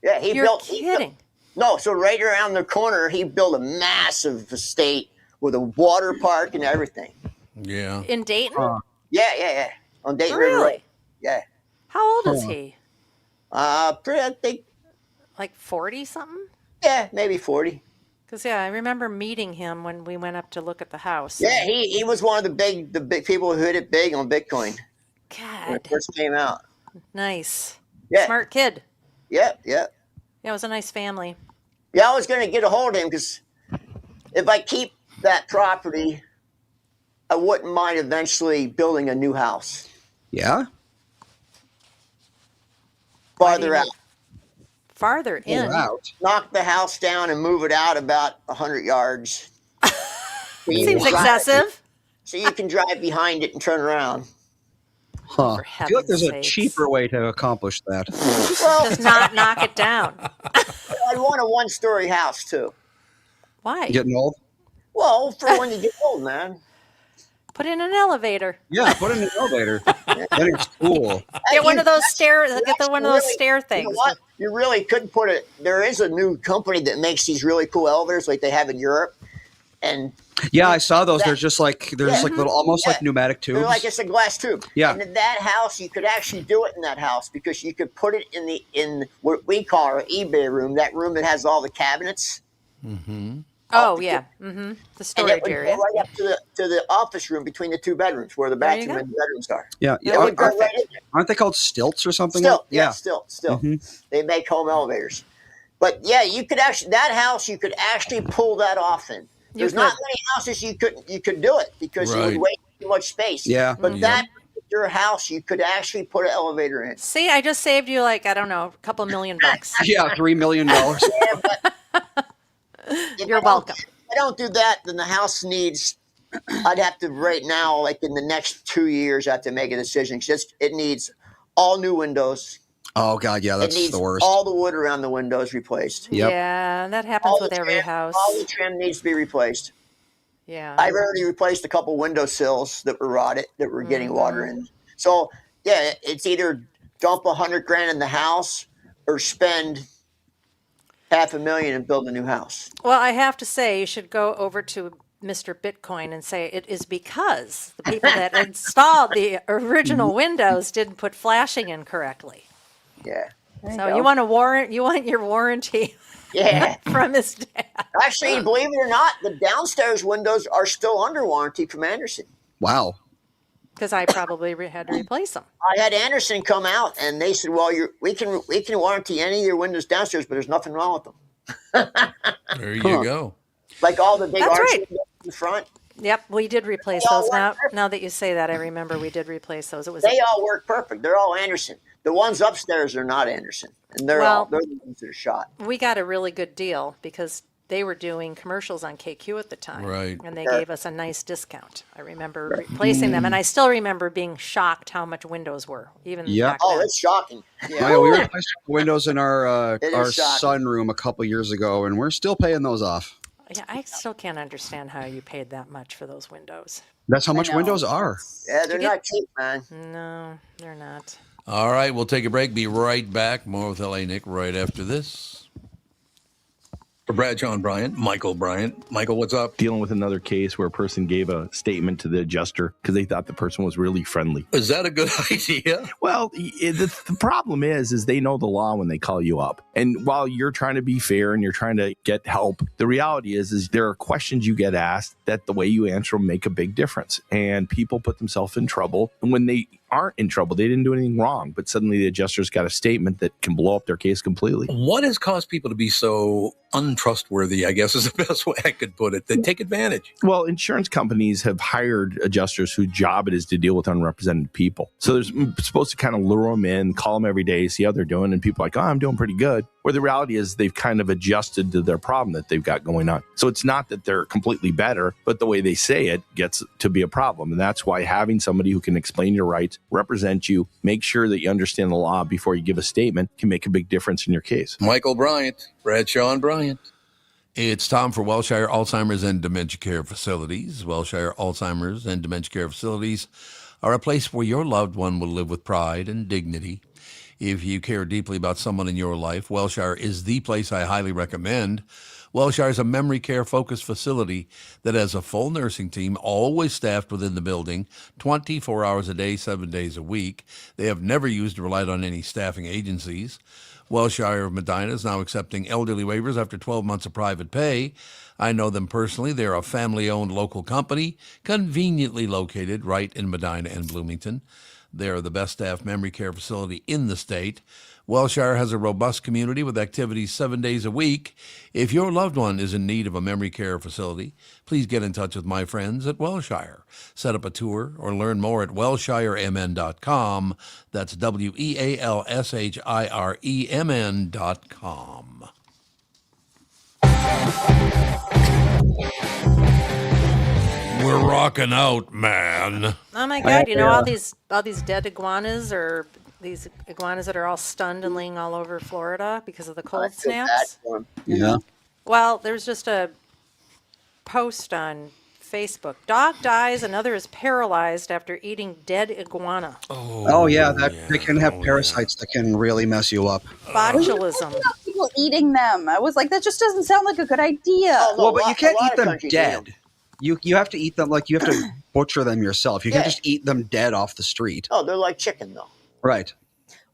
Speaker 6: Yeah. He
Speaker 2: You're
Speaker 6: built.
Speaker 2: kidding.
Speaker 6: No, so right around the corner, he built a massive estate with a water park and everything.
Speaker 1: Yeah.
Speaker 2: In Dayton?
Speaker 6: Yeah. On Dayton River
Speaker 2: Really?
Speaker 6: Road. Yeah.
Speaker 2: How old is he?
Speaker 6: I think,
Speaker 2: Like 40 something?
Speaker 6: yeah, maybe 40.
Speaker 2: Because I remember meeting him when we went up to look at the house.
Speaker 6: Yeah, he was one of the big people who hit it big on Bitcoin when it
Speaker 2: God,
Speaker 6: first came out.
Speaker 2: nice.
Speaker 6: Yeah.
Speaker 2: Smart kid.
Speaker 6: Yep.
Speaker 2: Yeah, it was a nice family.
Speaker 6: Yeah, I was going to get a hold of him because if I keep that property, I wouldn't mind eventually building a new house
Speaker 3: Yeah.
Speaker 6: farther out.
Speaker 2: Farther in.
Speaker 3: We're out.
Speaker 6: Knock the house down and move it out about 100 yards. So you
Speaker 2: Seems
Speaker 6: can drive-
Speaker 2: excessive.
Speaker 6: So you can drive behind it and turn around.
Speaker 3: Huh.
Speaker 2: For
Speaker 3: I feel like there's a
Speaker 2: heaven's sakes.
Speaker 3: cheaper way to accomplish that.
Speaker 6: Well,
Speaker 2: Just not knock it down.
Speaker 6: I want a one-story house too.
Speaker 2: Why?
Speaker 3: Getting old?
Speaker 6: Well, for when you get old, man.
Speaker 2: Put in an elevator.
Speaker 3: Yeah, put it in an elevator. Then it's cool.
Speaker 2: Get one of those stair. Get one of those
Speaker 6: Really,
Speaker 2: stair
Speaker 6: You
Speaker 2: things.
Speaker 6: know what? You really could put it. There is a new company that makes these really cool elevators, like they have in Europe, and
Speaker 3: Yeah, I saw those.
Speaker 6: That-
Speaker 3: They're just like little, almost like pneumatic tubes.
Speaker 6: they're like it's a glass tube.
Speaker 3: Yeah.
Speaker 6: And in that house, you could actually do it in that house because you could put it in what we call our eBay room. That room that has all the cabinets.
Speaker 2: Oh yeah. The
Speaker 6: And it
Speaker 2: storage
Speaker 6: would
Speaker 2: area.
Speaker 6: go right up to the office room between the two bedrooms where the
Speaker 2: There you
Speaker 6: bathroom
Speaker 2: go.
Speaker 6: and the bedrooms are.
Speaker 3: Yeah,
Speaker 6: It would go right in there.
Speaker 3: Aren't they called stilts or something?
Speaker 6: Still,
Speaker 3: yeah.
Speaker 6: still. They make home elevators. But yeah, you could actually that house you could actually pull that off in. There's not many houses you could do it because it
Speaker 1: Right.
Speaker 6: would waste too much space.
Speaker 3: Yeah.
Speaker 6: But that particular house you could actually put an elevator in.
Speaker 2: See, I just saved you like I don't know, a couple $1 million.
Speaker 3: Yeah, $3 million.
Speaker 6: If
Speaker 2: You're
Speaker 6: I don't-
Speaker 2: welcome.
Speaker 6: If I don't do that, then the house needs. I'd have to right now, like in the next 2 years, I have to make a decision. 'Cause it needs all new windows.
Speaker 3: Oh God, yeah,
Speaker 6: It
Speaker 3: that's
Speaker 6: needs
Speaker 3: the worst.
Speaker 6: all the wood around the windows replaced.
Speaker 3: Yep.
Speaker 2: Yeah, that happens
Speaker 6: All
Speaker 2: with
Speaker 6: the
Speaker 2: every
Speaker 6: trim-
Speaker 2: house.
Speaker 6: All the trim needs to be replaced.
Speaker 2: Yeah.
Speaker 6: I've already replaced a couple window sills that were rotted that were getting water in. So yeah, it's either dump $100,000 in the house or spend $500,000 and build a new house.
Speaker 2: Well, I have to say, you should go over to Mr. Bitcoin and say it is because the people that installed the original Windows didn't put flashing in correctly.
Speaker 6: Yeah,
Speaker 2: So you want a warrant? You want your warranty
Speaker 6: yeah.
Speaker 2: from his dad?
Speaker 6: Actually, believe it or not, the downstairs windows are still under warranty from Anderson.
Speaker 3: Wow.
Speaker 2: Because I probably had to replace them.
Speaker 6: I had Anderson come out and they said, "Well, we can warranty any of your windows downstairs, but there's nothing wrong with them."
Speaker 1: There you go.
Speaker 6: Like all the big
Speaker 2: That's
Speaker 6: arch
Speaker 2: right.
Speaker 6: windows in the front,
Speaker 2: Yep, we did replace
Speaker 6: They all
Speaker 2: those.
Speaker 6: work
Speaker 2: Now,
Speaker 6: perfect.
Speaker 2: now that you say that, I remember we did replace those. It was
Speaker 6: they all work perfect. They're all Anderson. The ones upstairs are not Anderson, and they're
Speaker 2: Well-
Speaker 6: the ones that are shot.
Speaker 2: we got a really good deal because they were doing commercials on KQ at the time.
Speaker 1: Right.
Speaker 2: And they gave us a nice discount. I remember replacing them. And I still remember being shocked how much windows were, even
Speaker 3: Yeah.
Speaker 2: back
Speaker 6: Oh,
Speaker 2: then.
Speaker 6: it's shocking.
Speaker 3: Oh,
Speaker 6: Yeah.
Speaker 3: yeah, we replaced the windows in our
Speaker 6: It is
Speaker 3: our
Speaker 6: shocking.
Speaker 3: sunroom a couple years ago, and we're still paying those off.
Speaker 2: Yeah, I still can't understand how you paid that much for those windows.
Speaker 3: That's how much
Speaker 6: know.
Speaker 3: windows are.
Speaker 6: Yeah, they're
Speaker 2: get-
Speaker 6: not cheap, man.
Speaker 2: No, they're not.
Speaker 1: All right, we'll take a break. Be right back. More with L.A. Nick right after this. For Brad, John Bryant, Michael Bryant. Michael, what's up?
Speaker 7: Dealing with another case where a person gave a statement to the adjuster because they thought the person was really friendly.
Speaker 1: Is that a good idea?
Speaker 7: Well, the problem is they know the law when they call you up. And while you're trying to be fair and you're trying to get help, the reality is there are questions you get asked that the way you answer them make a big difference. And people put themselves in trouble. And when they aren't in trouble, they didn't do anything wrong, but suddenly the adjuster's got a statement that can blow up their case completely.
Speaker 1: What has caused people to be so untrustworthy, I guess is the best way I could put it? They take advantage.
Speaker 7: Well, insurance companies have hired adjusters whose job it is to deal with unrepresented people. So they're supposed to kind of lure them in, call them every day, see how they're doing. And people are like, oh, I'm doing pretty good. Where the reality is they've kind of adjusted to their problem that they've got going on. So it's not that they're completely better, but the way they say it gets to be a problem. And that's why having somebody who can explain your rights, represent you, make sure that you understand the law before you give a statement can make a big difference in your case.
Speaker 1: Michael Bryant, Bradshaw and Bryant. It's Tom for Welshire Alzheimer's and Dementia Care Facilities. Welshire Alzheimer's and Dementia Care Facilities are a place where your loved one will live with pride and dignity. If you care deeply about someone in your life, Welshire is the place I highly recommend. Welshire is a memory care focused facility that has a full nursing team, always staffed within the building, 24 hours a day, 7 days a week. They have never used or relied on any staffing agencies. Welshire of Medina is now accepting elderly waivers after 12 months of private pay. I know them personally. They're a family-owned local company, conveniently located right in Medina and Bloomington. They're the best staffed memory care facility in the state. Welshire has a robust community with activities 7 days a week. If your loved one is in need of a memory care facility, please get in touch with my friends at Welshire. Set up a tour or learn more at welshiremn.com. That's WEALSHIREMN.com. We're rocking out, man.
Speaker 2: Oh my God! You know all these dead iguanas or these iguanas that are all stunned and laying all over Florida because of the cold
Speaker 6: I feel bad
Speaker 2: snaps.
Speaker 6: for 'em.
Speaker 3: Yeah.
Speaker 2: Well, there's just a post on Facebook. Dog dies, another is paralyzed after eating dead iguana.
Speaker 3: Oh yeah, they can have parasites that can really mess you up.
Speaker 2: Botulism.
Speaker 5: People eating them. I was like, that just doesn't sound like a good idea.
Speaker 6: Oh, no,
Speaker 3: Well, but you can't
Speaker 6: a lot
Speaker 3: eat
Speaker 6: of
Speaker 3: them
Speaker 6: countries eat 'em.
Speaker 3: dead. You have to eat them you have to butcher them yourself. You
Speaker 6: Yeah.
Speaker 3: can't just eat them dead off the street.
Speaker 6: Oh, they're like chicken, though.
Speaker 3: Right.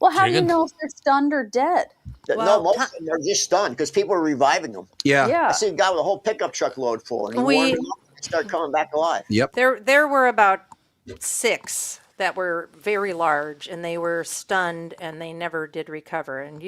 Speaker 5: Well, how do you
Speaker 1: Chicken?
Speaker 5: know if they're stunned or dead?
Speaker 2: Well,
Speaker 6: No, most of them are just stunned because people are reviving them.
Speaker 3: Yeah.
Speaker 5: Yeah.
Speaker 6: I see a guy with a whole pickup truck load full, and he
Speaker 2: We-
Speaker 6: warmed them up and start coming back alive.
Speaker 3: Yep.
Speaker 2: There were about 6 that were very large, and they were stunned, and they never did recover. And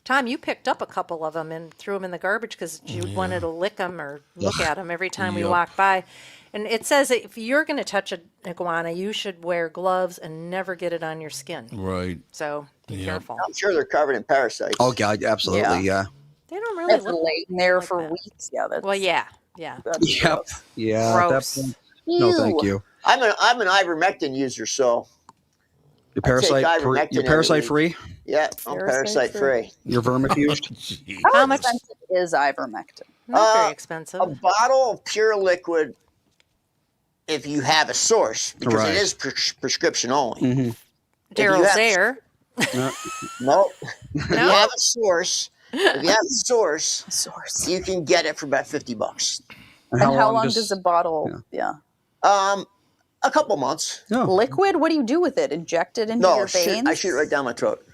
Speaker 2: Tom, you picked up a couple of them and threw them in the garbage because you wanted to lick them or look at them every time we
Speaker 1: Yep.
Speaker 2: walked by. And it says that if you're going to touch an iguana, you should wear gloves and never get it on your skin.
Speaker 1: Right.
Speaker 2: So be careful.
Speaker 6: I'm sure they're covered in parasites.
Speaker 3: Oh god, absolutely. Yeah.
Speaker 2: They don't really
Speaker 5: That's
Speaker 2: look.
Speaker 5: laying there
Speaker 2: like
Speaker 5: for
Speaker 2: that.
Speaker 5: weeks. Yeah, that's
Speaker 2: Well, yeah.
Speaker 5: That's
Speaker 3: Yep.
Speaker 5: gross.
Speaker 3: Yeah.
Speaker 2: Gross.
Speaker 3: At that point, no, thank you.
Speaker 6: I'm an ivermectin user, so
Speaker 3: You're
Speaker 6: ivermectin
Speaker 3: parasite
Speaker 6: every
Speaker 3: free.
Speaker 6: yeah, I'm parasite free.
Speaker 3: You're vermifuged.
Speaker 1: Jeez.
Speaker 5: How
Speaker 2: How much-
Speaker 5: expensive is ivermectin?
Speaker 2: Not very
Speaker 6: A
Speaker 2: expensive.
Speaker 6: bottle of pure liquid, if you have a source, because
Speaker 3: Right.
Speaker 6: it is prescription only.
Speaker 2: Daryl's
Speaker 6: have-
Speaker 2: there.
Speaker 6: No, if you have a source,
Speaker 5: Source.
Speaker 6: you can get it for about $50.
Speaker 5: And how long does a bottle? Yeah.
Speaker 6: A couple months.
Speaker 3: No.
Speaker 5: Liquid? What do you do with it? Inject it into
Speaker 6: No,
Speaker 5: your veins?
Speaker 6: I shoot it right down my throat.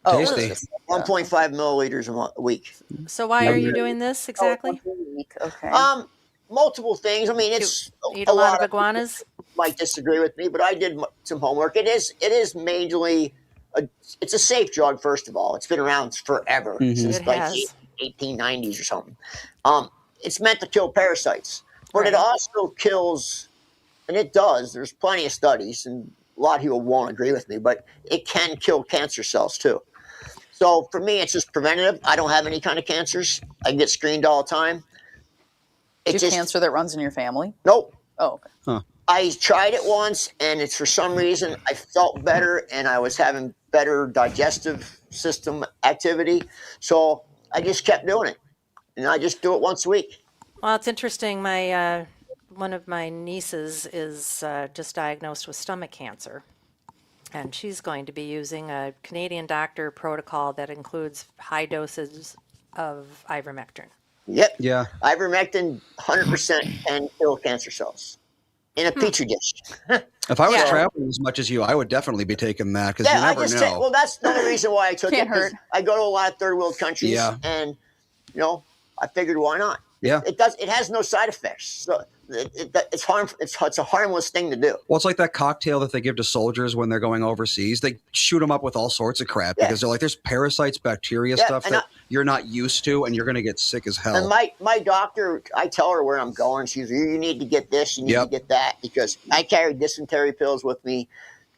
Speaker 3: Tasty.
Speaker 6: 1.5 milliliters a week.
Speaker 2: So why are you doing this exactly?
Speaker 5: Oh, once a week. Okay.
Speaker 6: Multiple things. I mean, it's
Speaker 2: Eat a lot of iguanas?
Speaker 6: might disagree with me, but I did some homework. It is mainly it's a safe drug. First of all, it's been around forever since
Speaker 2: It
Speaker 6: like
Speaker 2: has.
Speaker 6: the 1890s or something. It's meant to kill parasites, but
Speaker 2: Right.
Speaker 6: it also kills, and it does. There's plenty of studies, and a lot of people won't agree with me, but it can kill cancer cells too. So for me, it's just preventative. I don't have any kind of cancers. I get screened all the time.
Speaker 5: do you have cancer that runs in your family?
Speaker 6: Nope.
Speaker 5: Oh, okay.
Speaker 6: I tried it once, and it's for some reason I felt better, and I was having better digestive system activity. So I just kept doing it, and I just do it once a week.
Speaker 2: Well, it's interesting. My one of my nieces is just diagnosed with stomach cancer, and she's going to be using a Canadian doctor protocol that includes high doses of ivermectin.
Speaker 6: Yep.
Speaker 3: Yeah.
Speaker 6: Ivermectin 100% can kill cancer cells in a petri dish.
Speaker 3: If I was
Speaker 2: Yeah.
Speaker 3: traveling as much as you, I would definitely be taking that because
Speaker 6: Yeah,
Speaker 3: you never know.
Speaker 6: well, that's the only reason why I took
Speaker 5: Can't
Speaker 6: it. 'Cause
Speaker 5: hurt.
Speaker 6: I go to a lot of third world countries,
Speaker 3: Yeah.
Speaker 6: and I figured why not?
Speaker 3: Yeah.
Speaker 6: It has no side effects, so it's a harmless thing to do.
Speaker 3: Well, it's like that cocktail that they give to soldiers when they're going overseas. They shoot them up with all sorts of crap
Speaker 6: Yeah.
Speaker 3: because they're like, there's parasites, bacteria,
Speaker 6: Yeah,
Speaker 3: stuff
Speaker 6: and
Speaker 3: that you're not used to, and you're going to get sick as hell.
Speaker 6: And my doctor, I tell her where I'm going. She's like, you need to get this, you need
Speaker 3: Yep.
Speaker 6: to get that, because I carry dysentery pills with me,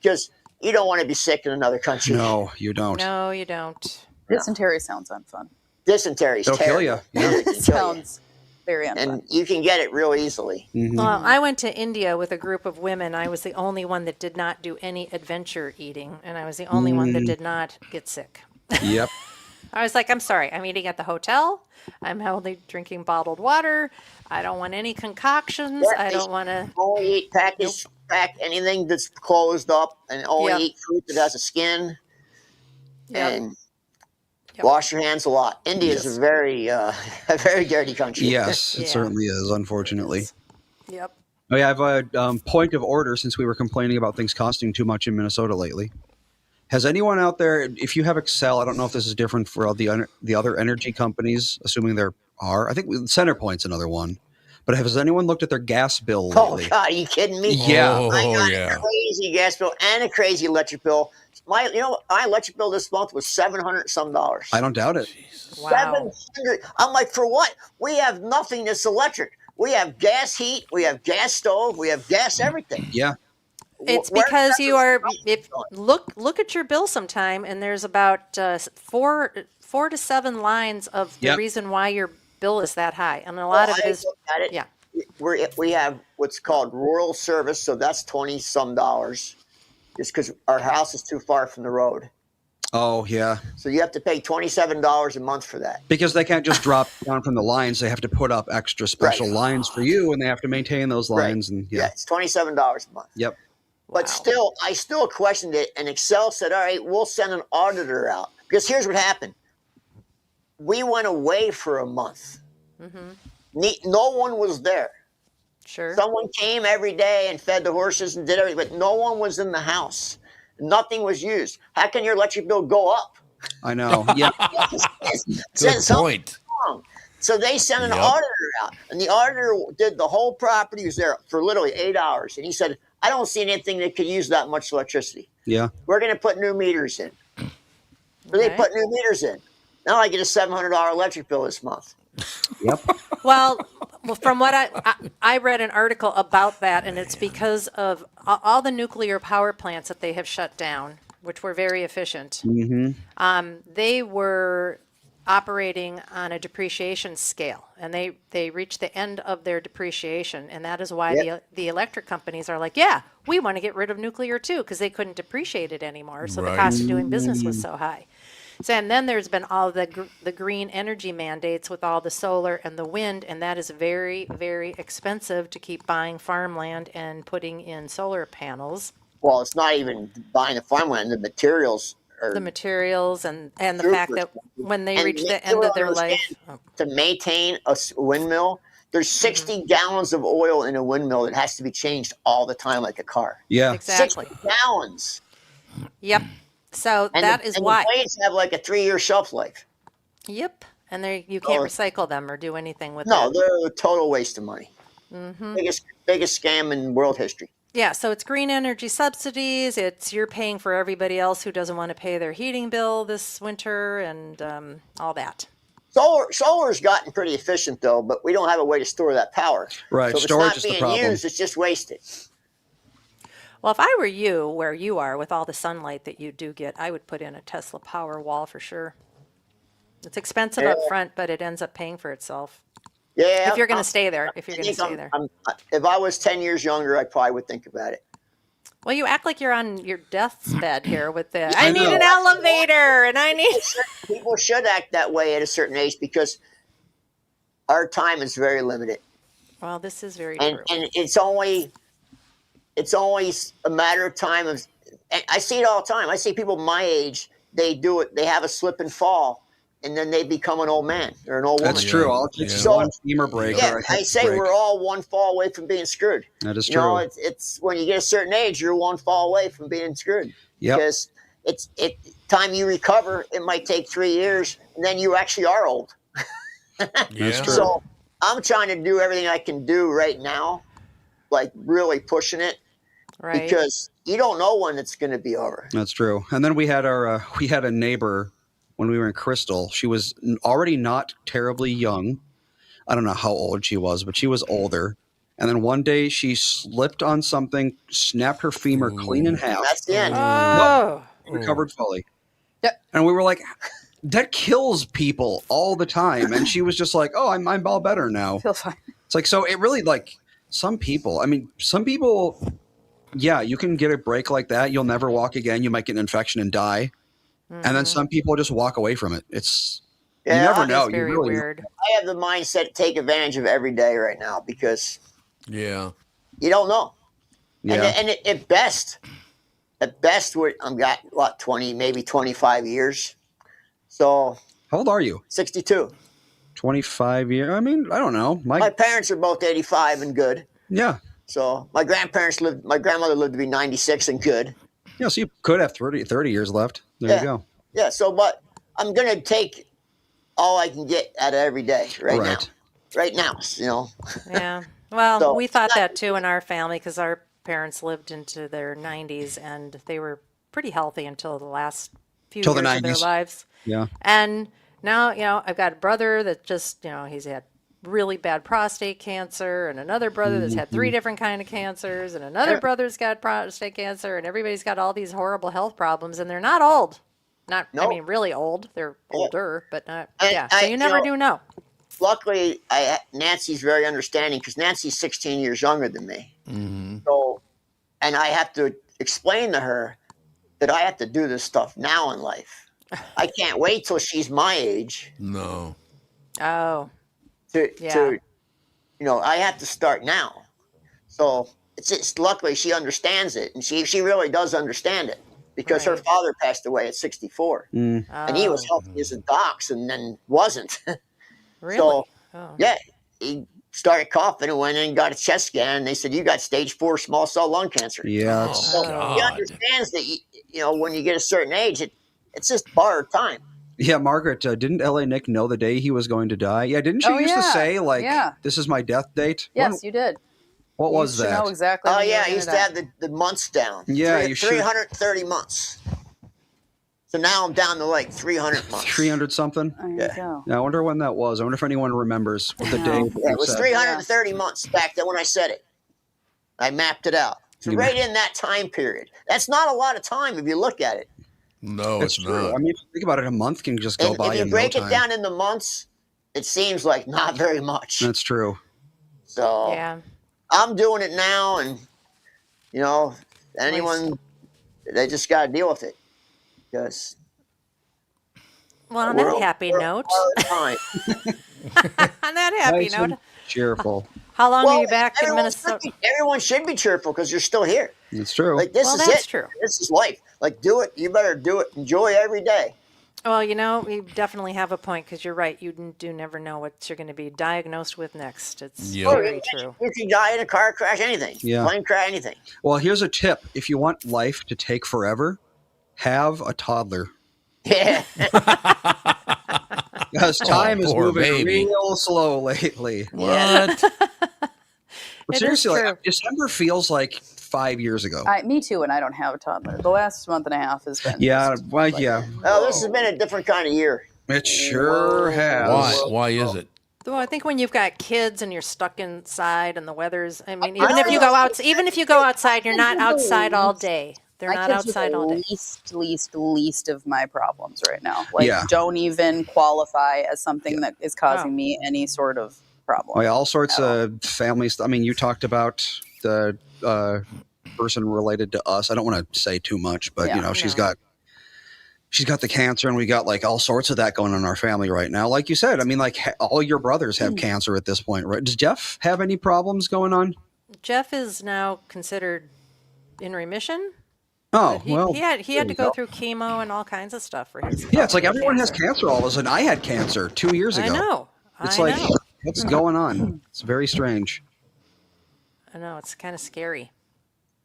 Speaker 6: because you don't want to be sick in another country.
Speaker 3: No, you don't.
Speaker 2: No, you don't.
Speaker 5: Dysentery sounds unfun.
Speaker 6: Dysentery is
Speaker 3: They'll kill
Speaker 6: terrible.
Speaker 3: you. Yeah.
Speaker 6: It can
Speaker 5: It
Speaker 6: kill you.
Speaker 5: sounds very unfun.
Speaker 6: And you can get it real easily.
Speaker 2: Well, I went to India with a group of women. I was the only one that did not do any adventure eating, and I was the only one that did not get sick.
Speaker 3: Yep.
Speaker 2: I was like, I'm sorry, I'm eating at the hotel. I'm only drinking bottled water. I don't want any concoctions.
Speaker 6: Yeah,
Speaker 2: I don't want to.
Speaker 6: Only eat pack anything that's closed up, and only
Speaker 2: Yep.
Speaker 6: eat fruit that has a skin.
Speaker 2: Yep.
Speaker 6: And
Speaker 2: Yep.
Speaker 6: wash your hands a lot. India is a very a very dirty country.
Speaker 3: Yes, it
Speaker 2: Yeah.
Speaker 3: certainly is, unfortunately.
Speaker 2: Yep.
Speaker 3: Oh, yeah, I have a point of order since we were complaining about things costing too much in Minnesota lately. Has anyone out there, if you have Excel, I don't know if this is different for all the other energy companies, assuming there are. I think CenterPoint's another one. But has anyone looked at their gas bill
Speaker 6: Oh
Speaker 3: lately?
Speaker 6: God, are you kidding me?
Speaker 3: Yeah.
Speaker 1: Oh,
Speaker 6: I got
Speaker 1: yeah.
Speaker 6: a crazy gas bill and a crazy electric bill. My electric bill this month was $700 some.
Speaker 3: I don't doubt it.
Speaker 2: Wow.
Speaker 6: 700. I'm like, for what? We have nothing that's electric. We have gas heat. We have gas stove. We have gas everything.
Speaker 3: Yeah.
Speaker 2: It's
Speaker 6: Where-
Speaker 2: because you are. If
Speaker 6: going?
Speaker 2: look at your bill sometime, and there's about 4 to 7 lines of the
Speaker 3: Yep.
Speaker 2: reason why your bill is that high, and a lot of it
Speaker 6: I
Speaker 2: is.
Speaker 6: looked at it.
Speaker 2: Yeah.
Speaker 6: We have what's called rural service, so that's $20 some. Just because our house is too far from the road.
Speaker 3: Oh, yeah.
Speaker 6: So you have to pay $27 a month for that.
Speaker 3: Because they can't just drop down from the lines. They have to put up extra special lines for you, and they have to maintain those lines. And
Speaker 6: Yeah, it's $27 a month.
Speaker 3: Yep.
Speaker 6: But still, I still questioned it, and Excel said, all right, we'll send an auditor out. Because here's what happened. We went away for a month. No one was there.
Speaker 2: Sure.
Speaker 6: Someone came every day and fed the horses and did everything, but no one was in the house. Nothing was used. How can your electric bill go up?
Speaker 3: I know. Yeah.
Speaker 1: Good point.
Speaker 6: Wrong. So they sent an auditor out, and the auditor did the whole property. He was there for literally 8 hours, and he said, I don't see anything that could use that much electricity.
Speaker 3: Yeah.
Speaker 6: We're going to put new meters in. So they put new meters in. Now I get a $700 electric bill this month.
Speaker 3: Yep.
Speaker 2: Well, from what I read an article about that, and it's because of all the nuclear power plants that they have shut down, which were very efficient. They were operating on a depreciation scale, and they reached the end of their depreciation, and that is why the electric companies are like, yeah, we want to get rid of nuclear too, because they couldn't depreciate it anymore, so the cost of doing business was so high. So, and then there's been all the green energy mandates with all the solar and the wind, and that is very, very expensive to keep buying farmland and putting in solar panels.
Speaker 6: Well, it's not even buying the farmland. The materials are
Speaker 2: The materials and the fact that when they reach the end of their life.
Speaker 6: to maintain a windmill, there's 60 gallons of oil in a windmill that has to be changed all the time, like a car.
Speaker 3: Yeah.
Speaker 2: Exactly.
Speaker 6: 60 gallons.
Speaker 2: Yep. So
Speaker 6: And
Speaker 2: that
Speaker 6: the,
Speaker 2: is
Speaker 6: and
Speaker 2: why.
Speaker 6: the blades have like a 3-year shelf life.
Speaker 2: Yep. And you can't recycle them or do anything with
Speaker 6: No,
Speaker 2: them.
Speaker 6: they're a total waste of money. Biggest scam in world history.
Speaker 2: Yeah, so it's green energy subsidies. It's you're paying for everybody else who doesn't want to pay their heating bill this winter and all that.
Speaker 6: Solar's gotten pretty efficient though, but we don't have a way to store that power.
Speaker 3: Right,
Speaker 6: So if
Speaker 3: storage
Speaker 6: it's
Speaker 3: is
Speaker 6: not
Speaker 3: the
Speaker 6: being
Speaker 3: problem.
Speaker 6: used, it's just wasted.
Speaker 2: Well, if I were you, where you are, with all the sunlight that you do get, I would put in a Tesla power wall for sure. It's expensive up front, but it ends up paying for itself.
Speaker 6: Yeah.
Speaker 2: If you're going to stay there. If you're
Speaker 6: I
Speaker 2: going to
Speaker 6: think
Speaker 2: stay there.
Speaker 6: if I was 10 years younger, I probably would think about it.
Speaker 2: Well, you act like you're on your death's bed here with the,
Speaker 3: I
Speaker 2: I need
Speaker 3: know.
Speaker 2: an elevator and I need.
Speaker 6: People should act that way at a certain age because our time is very limited.
Speaker 2: Well, this is very
Speaker 6: And
Speaker 2: true.
Speaker 6: and it's only a matter of time of and I see it all the time. I see people my age, they do it, they have a slip and fall, and then they become an old man or an old woman.
Speaker 3: That's true. All it takes is
Speaker 6: Yeah.
Speaker 3: one femur break.
Speaker 6: Yeah,
Speaker 3: or a
Speaker 6: I
Speaker 3: hip
Speaker 6: say
Speaker 3: break.
Speaker 6: we're all one fall away from being screwed.
Speaker 3: That is
Speaker 6: You know,
Speaker 3: true.
Speaker 6: it's when you get a certain age, you're one fall away from being screwed.
Speaker 3: Yep.
Speaker 6: Because it's time you recover, it might take 3 years, and then you actually are old.
Speaker 1: Yeah.
Speaker 3: true.
Speaker 6: So I'm trying to do everything I can do right now, like really pushing it,
Speaker 2: Right.
Speaker 6: because you don't know when it's going to be over.
Speaker 3: That's true. And then we had a neighbor when we were in Crystal. She was already not terribly young. I don't know how old she was, but she was older. And then one day she slipped on something, snapped her femur clean in half,
Speaker 6: That's the end.
Speaker 2: Oh.
Speaker 3: recovered fully.
Speaker 5: Yeah.
Speaker 3: And we were like, that kills people all the time. And she was just like, oh, I'm all better now.
Speaker 5: Feel fine.
Speaker 3: It's like, so it really, like, some people, yeah, you can get a break like that. You'll never walk again. You might get an infection and die. And then some people just walk away from it. It's, you never know.
Speaker 2: It's
Speaker 3: You
Speaker 2: very
Speaker 3: really
Speaker 2: weird.
Speaker 6: I have the mindset to take advantage of every day right now because
Speaker 1: Yeah.
Speaker 6: you don't know.
Speaker 3: Yeah.
Speaker 6: And at best, I've got, 20, maybe 25 years. So
Speaker 3: How old are you?
Speaker 6: 62.
Speaker 3: 25 years? I mean, I don't know.
Speaker 6: My parents are both 85 and good.
Speaker 3: Yeah.
Speaker 6: So my grandmother lived to be 96 and good.
Speaker 3: Yeah, so you could have 30 years left. There you go.
Speaker 6: Yeah, so but I'm going to take all I can get out of every day right now. Right now, you know.
Speaker 2: Yeah. Well,
Speaker 6: So,
Speaker 2: we thought
Speaker 6: it's not-
Speaker 2: that too in our family because our parents lived into their 90s and they were pretty healthy until the last few
Speaker 3: Till the
Speaker 2: years of their
Speaker 3: 90s.
Speaker 2: lives.
Speaker 3: Yeah.
Speaker 2: And now, I've got a brother that just, he's had really bad prostate cancer and another brother that's had 3 different kind of cancers and another brother's got prostate cancer and everybody's got all these horrible health problems and they're not old. I
Speaker 6: No.
Speaker 2: mean, really old. They're older, but not.
Speaker 6: And
Speaker 2: Yeah. So
Speaker 6: I-
Speaker 2: you never
Speaker 6: you know-
Speaker 2: do know.
Speaker 6: Luckily, Nancy's very understanding because Nancy's 16 years younger than me. So, and I have to explain to her that I have to do this stuff now in life. I can't wait till she's my age
Speaker 1: No.
Speaker 2: Oh,
Speaker 6: to
Speaker 2: Yeah.
Speaker 6: I have to start now. So it's luckily she understands it, and she really does understand it because her
Speaker 2: Right.
Speaker 6: father passed away at 64,
Speaker 3: Mm.
Speaker 6: and he was healthy as a dox, and then wasn't.
Speaker 2: really?
Speaker 6: So
Speaker 2: Oh.
Speaker 6: yeah, he started coughing and went in and got a chest scan, and they said you got stage 4 small cell lung cancer.
Speaker 3: Yeah.
Speaker 1: Oh,
Speaker 3: It's,
Speaker 2: Oh.
Speaker 6: He
Speaker 1: God.
Speaker 6: understands that when you get a certain age, it's just borrowed time.
Speaker 3: yeah, Margaret, didn't LA Nick know the day he was going to die? Yeah, didn't she
Speaker 5: Oh,
Speaker 3: used to
Speaker 5: yeah.
Speaker 3: say, like,
Speaker 5: Yeah.
Speaker 3: this is my death date?
Speaker 5: Yes, you did.
Speaker 3: What
Speaker 5: You
Speaker 3: was
Speaker 5: used to
Speaker 3: that?
Speaker 5: know exactly.
Speaker 6: Oh
Speaker 5: when you
Speaker 6: yeah,
Speaker 5: were
Speaker 6: I
Speaker 5: gonna
Speaker 6: used to
Speaker 5: die.
Speaker 6: have the months down.
Speaker 3: Yeah, you should.
Speaker 6: 330 months. So now I'm down to like 300 months.
Speaker 3: 300 something?
Speaker 5: There you
Speaker 6: Yeah.
Speaker 5: go.
Speaker 3: Yeah, I wonder when that was. I wonder if anyone remembers what the
Speaker 5: No.
Speaker 3: day
Speaker 6: Yeah, it was
Speaker 3: said.
Speaker 6: 330 months back then when I said it. I mapped it out. So
Speaker 3: You
Speaker 6: right in that time period. That's not a lot of time if you look at it.
Speaker 1: No,
Speaker 3: It's
Speaker 1: it's
Speaker 3: true.
Speaker 1: not.
Speaker 3: I mean, if you think about it, a month can just go
Speaker 6: And
Speaker 3: by
Speaker 6: if you
Speaker 3: in
Speaker 6: break
Speaker 3: no
Speaker 6: it
Speaker 3: time.
Speaker 6: down into months, it seems like not very much.
Speaker 3: That's true.
Speaker 6: So
Speaker 2: Yeah.
Speaker 6: I'm doing it now, and anyone, they just got to deal with it because
Speaker 2: Well, on
Speaker 6: we're
Speaker 2: that happy
Speaker 6: we're
Speaker 2: note,
Speaker 6: on time.
Speaker 2: on that happy
Speaker 3: Nice and
Speaker 2: note,
Speaker 3: cheerful.
Speaker 2: how long are
Speaker 6: Well,
Speaker 2: you back in
Speaker 6: everyone should
Speaker 2: Minnesota?
Speaker 6: everyone should be cheerful because you're still here.
Speaker 3: It's true.
Speaker 6: Like this
Speaker 2: Well,
Speaker 6: is
Speaker 2: that's
Speaker 6: it.
Speaker 2: true.
Speaker 6: This is life. Like do it. You better do it. Enjoy every day.
Speaker 2: Well, you definitely have a point because you're right. You do never know what you're going to be diagnosed with next. It's
Speaker 1: Yep.
Speaker 2: very true.
Speaker 6: You can die in a car crash, anything.
Speaker 3: Yeah.
Speaker 6: Plane crash, anything.
Speaker 3: Well, here's a tip. If you want life to take forever, have a toddler.
Speaker 6: Yeah.
Speaker 3: Because time is
Speaker 1: poor
Speaker 3: moving
Speaker 1: baby.
Speaker 3: real slow lately.
Speaker 1: What?
Speaker 3: But
Speaker 2: It is
Speaker 3: seriously,
Speaker 2: true.
Speaker 3: like, December feels like 5 years ago.
Speaker 5: Me too, and I don't have a toddler. The last month and a half has been.
Speaker 3: Yeah,
Speaker 5: just
Speaker 3: well,
Speaker 5: like-
Speaker 3: yeah.
Speaker 6: Oh, this has been a different kind of year.
Speaker 3: It sure has.
Speaker 1: Why? Why is it?
Speaker 2: Well, I think when you've got kids and you're stuck inside and the weather's, I mean,
Speaker 6: I
Speaker 2: even if you
Speaker 6: know.
Speaker 2: go out, even if you go outside, you're not
Speaker 5: kids are the
Speaker 2: outside all
Speaker 5: least-
Speaker 2: day. They're
Speaker 5: My
Speaker 2: not
Speaker 5: kids are
Speaker 2: outside
Speaker 5: the
Speaker 2: all day.
Speaker 5: least of my problems right now. Like,
Speaker 3: Yeah.
Speaker 5: don't even qualify as something that is causing me any sort of problem.
Speaker 3: Oh, yeah, all sorts of families. I mean, you talked about the person related to us. I don't want to say too much, but
Speaker 5: Yeah,
Speaker 3: she's
Speaker 2: no.
Speaker 3: got the cancer, and we got like all sorts of that going on in our family right now. Like you said, I mean, like all your brothers have cancer at this point, right? Does Jeff have any problems going on?
Speaker 2: Jeff is now considered in remission.
Speaker 3: Oh,
Speaker 2: He,
Speaker 3: well,
Speaker 2: he had to
Speaker 3: there you
Speaker 2: go through chemo and all kinds of stuff for his.
Speaker 3: Yeah, it's like everyone has
Speaker 2: cancer.
Speaker 3: cancer all of a sudden. I had cancer 2 years ago.
Speaker 2: I know.
Speaker 3: It's
Speaker 2: I
Speaker 3: like,
Speaker 2: know.
Speaker 3: what's going on? It's very strange.
Speaker 2: I know. It's kind of scary.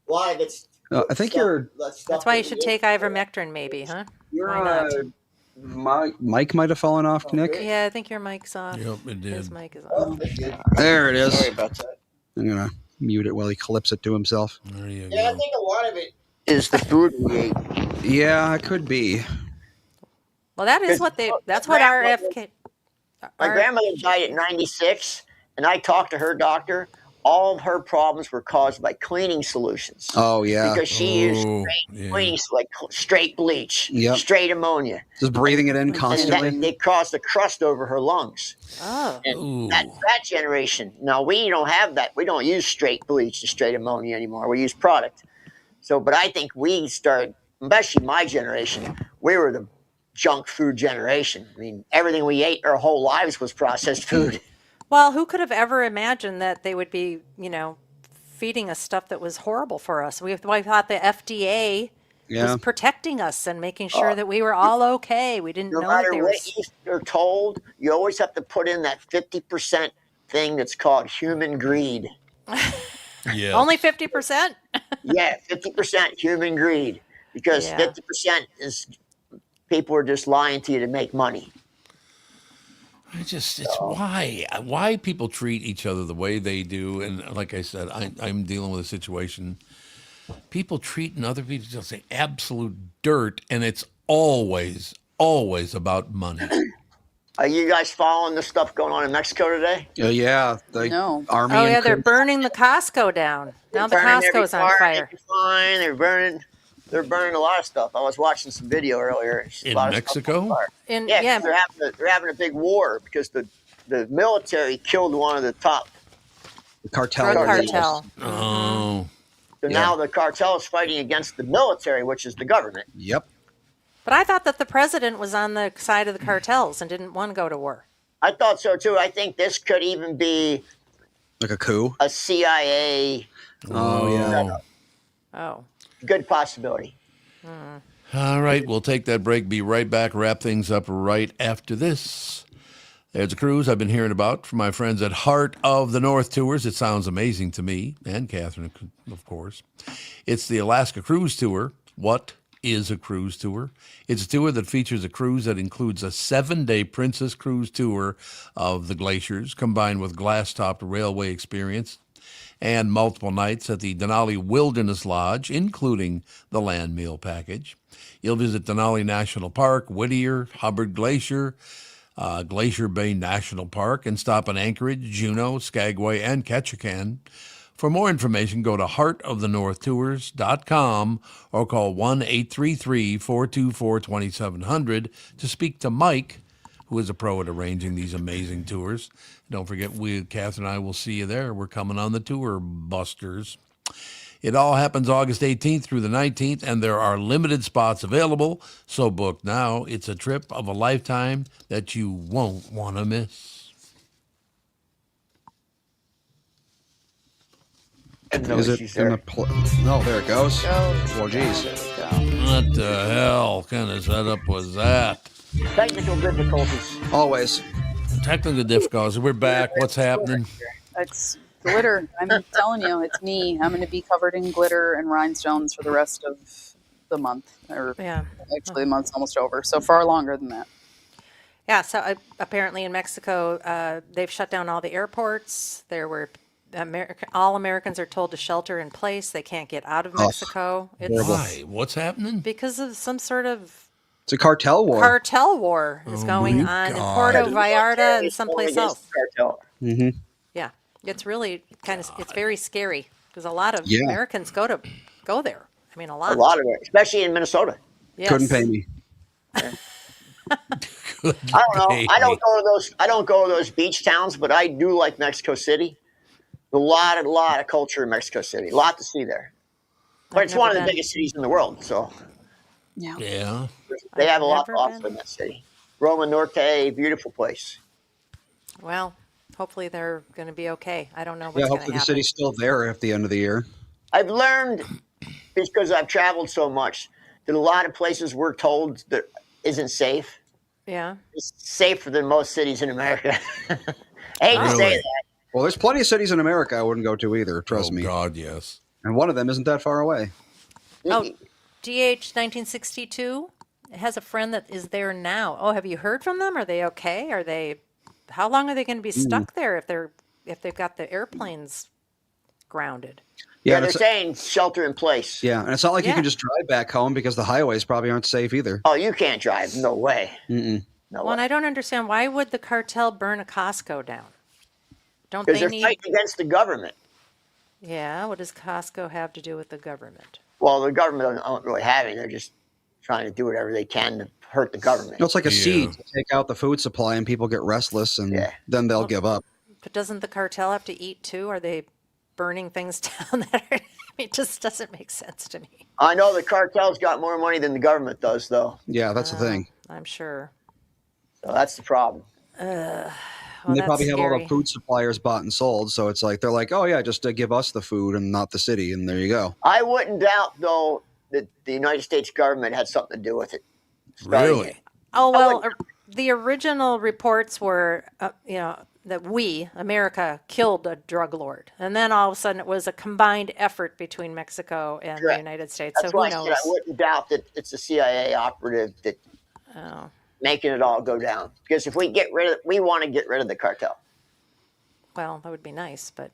Speaker 6: Why? That's.
Speaker 3: I think you're
Speaker 2: That's why you should take ivermectin, maybe, huh? Why not?
Speaker 3: Mike might have fallen off, Nick.
Speaker 2: Yeah, I think your mic's off.
Speaker 1: Yep, it
Speaker 2: His
Speaker 1: did.
Speaker 2: mic is off.
Speaker 3: There it is.
Speaker 6: Sorry about that.
Speaker 3: I'm gonna mute it while he clips it to himself.
Speaker 1: There you
Speaker 6: Yeah, I
Speaker 1: go.
Speaker 6: think a lot of it is the food we ate.
Speaker 3: Yeah, it could be.
Speaker 2: Well, that is what they. That's what RFK.
Speaker 6: My
Speaker 2: our-
Speaker 6: grandmother died at 96, and I talked to her doctor. All of her problems were caused by cleaning solutions.
Speaker 3: Oh yeah,
Speaker 6: Because she used
Speaker 1: Oh,
Speaker 6: straight
Speaker 1: yeah.
Speaker 6: cleaning, like straight bleach,
Speaker 3: Yep.
Speaker 6: straight ammonia.
Speaker 3: just breathing it in
Speaker 6: And
Speaker 3: constantly.
Speaker 6: that, they caused a crust over her lungs.
Speaker 2: Oh,
Speaker 6: And
Speaker 1: Ooh.
Speaker 6: that generation, now we don't have that. We don't use straight bleach and straight ammonia anymore. We use product. So, but I think we started, especially my generation, we were the junk food generation. I mean, everything we ate our whole lives was processed food.
Speaker 2: well, who could have ever imagined that they would be, feeding us stuff that was horrible for us? We thought the FDA
Speaker 3: Yeah,
Speaker 2: was protecting us and making sure that we were all okay. We didn't
Speaker 6: No
Speaker 2: know that
Speaker 6: matter
Speaker 2: they were.
Speaker 6: what you're told, you always have to put in that 50% thing that's called human greed.
Speaker 1: Yeah.
Speaker 2: Only 50%.
Speaker 6: Yeah, 50% human greed. Because
Speaker 2: Yeah.
Speaker 6: 50% is people are just lying to you to make money.
Speaker 1: It's why people treat each other the way they do. And like I said, I'm dealing with a situation. People treating other people just say absolute dirt, and it's always about money.
Speaker 6: Are you guys following the stuff going on in Mexico today?
Speaker 3: yeah. The
Speaker 5: No.
Speaker 3: army.
Speaker 2: Oh
Speaker 3: and
Speaker 2: yeah, they're
Speaker 3: co-
Speaker 2: burning the Costco down. Now the
Speaker 6: Burning every
Speaker 2: Costco's on
Speaker 6: car
Speaker 2: fire.
Speaker 6: they can find. They're burning a lot of stuff. I was watching some video earlier. It's a
Speaker 1: In
Speaker 6: lot of stuff
Speaker 1: Mexico?
Speaker 6: on fire.
Speaker 2: And
Speaker 6: Yeah,
Speaker 2: yeah,
Speaker 6: 'cause they're having a big war because the military killed one of the top.
Speaker 3: the cartel.
Speaker 2: drug
Speaker 6: Cartels.
Speaker 2: cartel.
Speaker 1: Oh,
Speaker 6: So now the cartel is fighting against the military, which is the government.
Speaker 3: Yep.
Speaker 2: But I thought that the president was on the side of the cartels and didn't want to go to war.
Speaker 6: I thought so too. I think this could even be
Speaker 3: Like a coup.
Speaker 6: a CIA.
Speaker 3: Oh, yeah.
Speaker 2: Oh.
Speaker 6: Good possibility.
Speaker 1: All right, we'll take that break. Be right back. Wrap things up right after this. There's a cruise I've been hearing about from my friends at Heart of the North Tours. It sounds amazing to me, and Catherine, of course. It's the Alaska Cruise Tour. What is a cruise tour? It's a tour that features a cruise that includes a 7-day Princess Cruise tour of the glaciers, combined with glass-topped railway experience, and multiple nights at the Denali Wilderness Lodge, including the land meal package. You'll visit Denali National Park, Whittier, Hubbard Glacier, Glacier Bay National Park, and stop in Anchorage, Juneau, Skagway, and Ketchikan. For more information, go to heartofthenorthtours.com or call 1-833-424-2700 to speak to Mike, who is a pro at arranging these amazing tours. Don't forget, Catherine and I will see you there. We're coming on the tour, Busters. It all happens August 18th through the 19th, and there are limited spots available, so book now. It's a trip of a lifetime that you won't want to miss.
Speaker 3: Is it in the no, there it goes. Oh, geez.
Speaker 1: What the hell kind of setup was that?
Speaker 6: Technical difficulties.
Speaker 3: Always.
Speaker 1: Technical difficulties. We're back. What's happening?
Speaker 5: It's glitter. I'm telling you, it's me. I'm going to be covered in glitter and rhinestones for the rest of the month. Or
Speaker 2: Yeah.
Speaker 5: actually, the month's almost over. So far longer than that.
Speaker 2: Yeah, so apparently in Mexico, they've shut down all the airports. All Americans are told to shelter in place. They can't get out of Mexico.
Speaker 1: Why? What's happening?
Speaker 2: Because of some sort of
Speaker 3: It's a cartel war.
Speaker 2: cartel war is going on in Puerto Vallarta and someplace else.
Speaker 6: Cartel.
Speaker 3: Mm-hmm.
Speaker 2: Yeah, it's really it's very scary because a lot of
Speaker 3: Yeah.
Speaker 2: Americans go there. I mean, a
Speaker 6: A
Speaker 2: lot.
Speaker 6: lot of it, especially in Minnesota.
Speaker 2: Yes.
Speaker 3: Couldn't pay me.
Speaker 6: I don't know. I don't go to those beach towns, but I do like Mexico City. A lot of culture in Mexico City. A lot to see there. But it's one of the biggest cities in the world, so
Speaker 5: Yeah.
Speaker 1: Yeah.
Speaker 6: they have a
Speaker 2: I've
Speaker 6: lot to
Speaker 2: never
Speaker 6: offer
Speaker 2: been.
Speaker 6: in that city. Roma Norte, beautiful place.
Speaker 2: Well, hopefully they're going to be okay. I don't know what's
Speaker 3: Yeah,
Speaker 2: going to
Speaker 3: hopefully the
Speaker 2: happen.
Speaker 3: city's still there at the end of the year.
Speaker 6: I've learned, because I've traveled so much, that a lot of places we're told that isn't safe.
Speaker 2: Yeah.
Speaker 6: It's safer than most cities in America. I hate to say
Speaker 1: Really?
Speaker 6: that.
Speaker 3: Well, there's plenty of cities in America I wouldn't go to either, trust
Speaker 1: Oh,
Speaker 3: me.
Speaker 1: God, yes.
Speaker 3: And one of them isn't that far away.
Speaker 2: Oh, DH 1962 has a friend that is there now. Oh, have you heard from them? Are they okay? How long are they going to be stuck there if they've got the airplanes grounded?
Speaker 6: Yeah,
Speaker 3: and
Speaker 6: they're
Speaker 3: it's,
Speaker 6: saying shelter in place.
Speaker 3: yeah, and it's not like you
Speaker 2: Yeah.
Speaker 3: can just drive back home because the highways probably aren't safe either.
Speaker 6: Oh, you can't drive. No way.
Speaker 3: Mm-mm.
Speaker 6: No
Speaker 2: Well, and
Speaker 6: way.
Speaker 2: I don't understand, why would the cartel burn a Costco down? Don't
Speaker 6: Because
Speaker 2: they
Speaker 6: they're
Speaker 2: need?
Speaker 6: fighting against the government.
Speaker 2: Yeah, what does Costco have to do with the government?
Speaker 6: Well, the government don't really have any. They're just trying to do whatever they can to hurt the government.
Speaker 3: No, it's like a
Speaker 1: Yeah.
Speaker 3: seed to take out the food supply and people get restless and
Speaker 6: Yeah.
Speaker 3: then they'll give up.
Speaker 2: But doesn't the cartel have to eat too? Are they burning things down that are, it just doesn't make sense to me.
Speaker 6: I know the cartel's got more money than the government does, though.
Speaker 3: Yeah, that's the thing.
Speaker 2: I'm sure.
Speaker 6: So that's the problem.
Speaker 3: And they
Speaker 2: that's
Speaker 3: probably have all
Speaker 2: scary.
Speaker 3: the food suppliers bought and sold, so it's like they're like, oh yeah, just give us the food and not the city, and there you go.
Speaker 6: I wouldn't doubt, though, that the United States government had something to do with it. Starting
Speaker 1: Really?
Speaker 6: it.
Speaker 2: Oh, well,
Speaker 6: would-
Speaker 2: the original reports were, that America, killed a drug lord. And then all of a sudden it was a combined effort between Mexico and the
Speaker 6: Correct.
Speaker 2: United States.
Speaker 6: That's
Speaker 2: So
Speaker 6: why
Speaker 2: who
Speaker 6: I
Speaker 2: knows?
Speaker 6: said I wouldn't doubt that it's a CIA operative that
Speaker 2: Oh,
Speaker 6: making it all go down. Because if we want to get rid of the cartel.
Speaker 2: well, that would be nice, but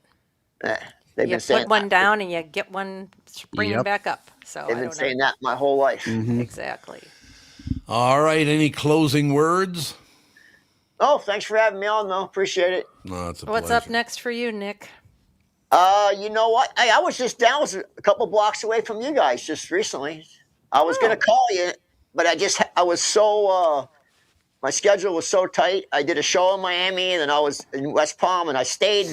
Speaker 6: They've
Speaker 2: you
Speaker 6: been saying
Speaker 2: put one down and you get one springing
Speaker 3: Yep.
Speaker 2: back up. So
Speaker 6: they've
Speaker 2: I
Speaker 6: been
Speaker 2: don't
Speaker 6: saying
Speaker 2: know.
Speaker 6: that my whole life.
Speaker 2: Exactly.
Speaker 1: All right. Any closing words?
Speaker 6: Oh, thanks for having me on, though. Appreciate it.
Speaker 1: No, it's a
Speaker 2: What's
Speaker 1: pleasure.
Speaker 2: up next for you, Nick?
Speaker 6: You know what? I was just down a couple blocks away from you guys just recently. I was gonna call you, but I was so my schedule was so tight. I did a show in Miami, and then I was in West Palm, and I stayed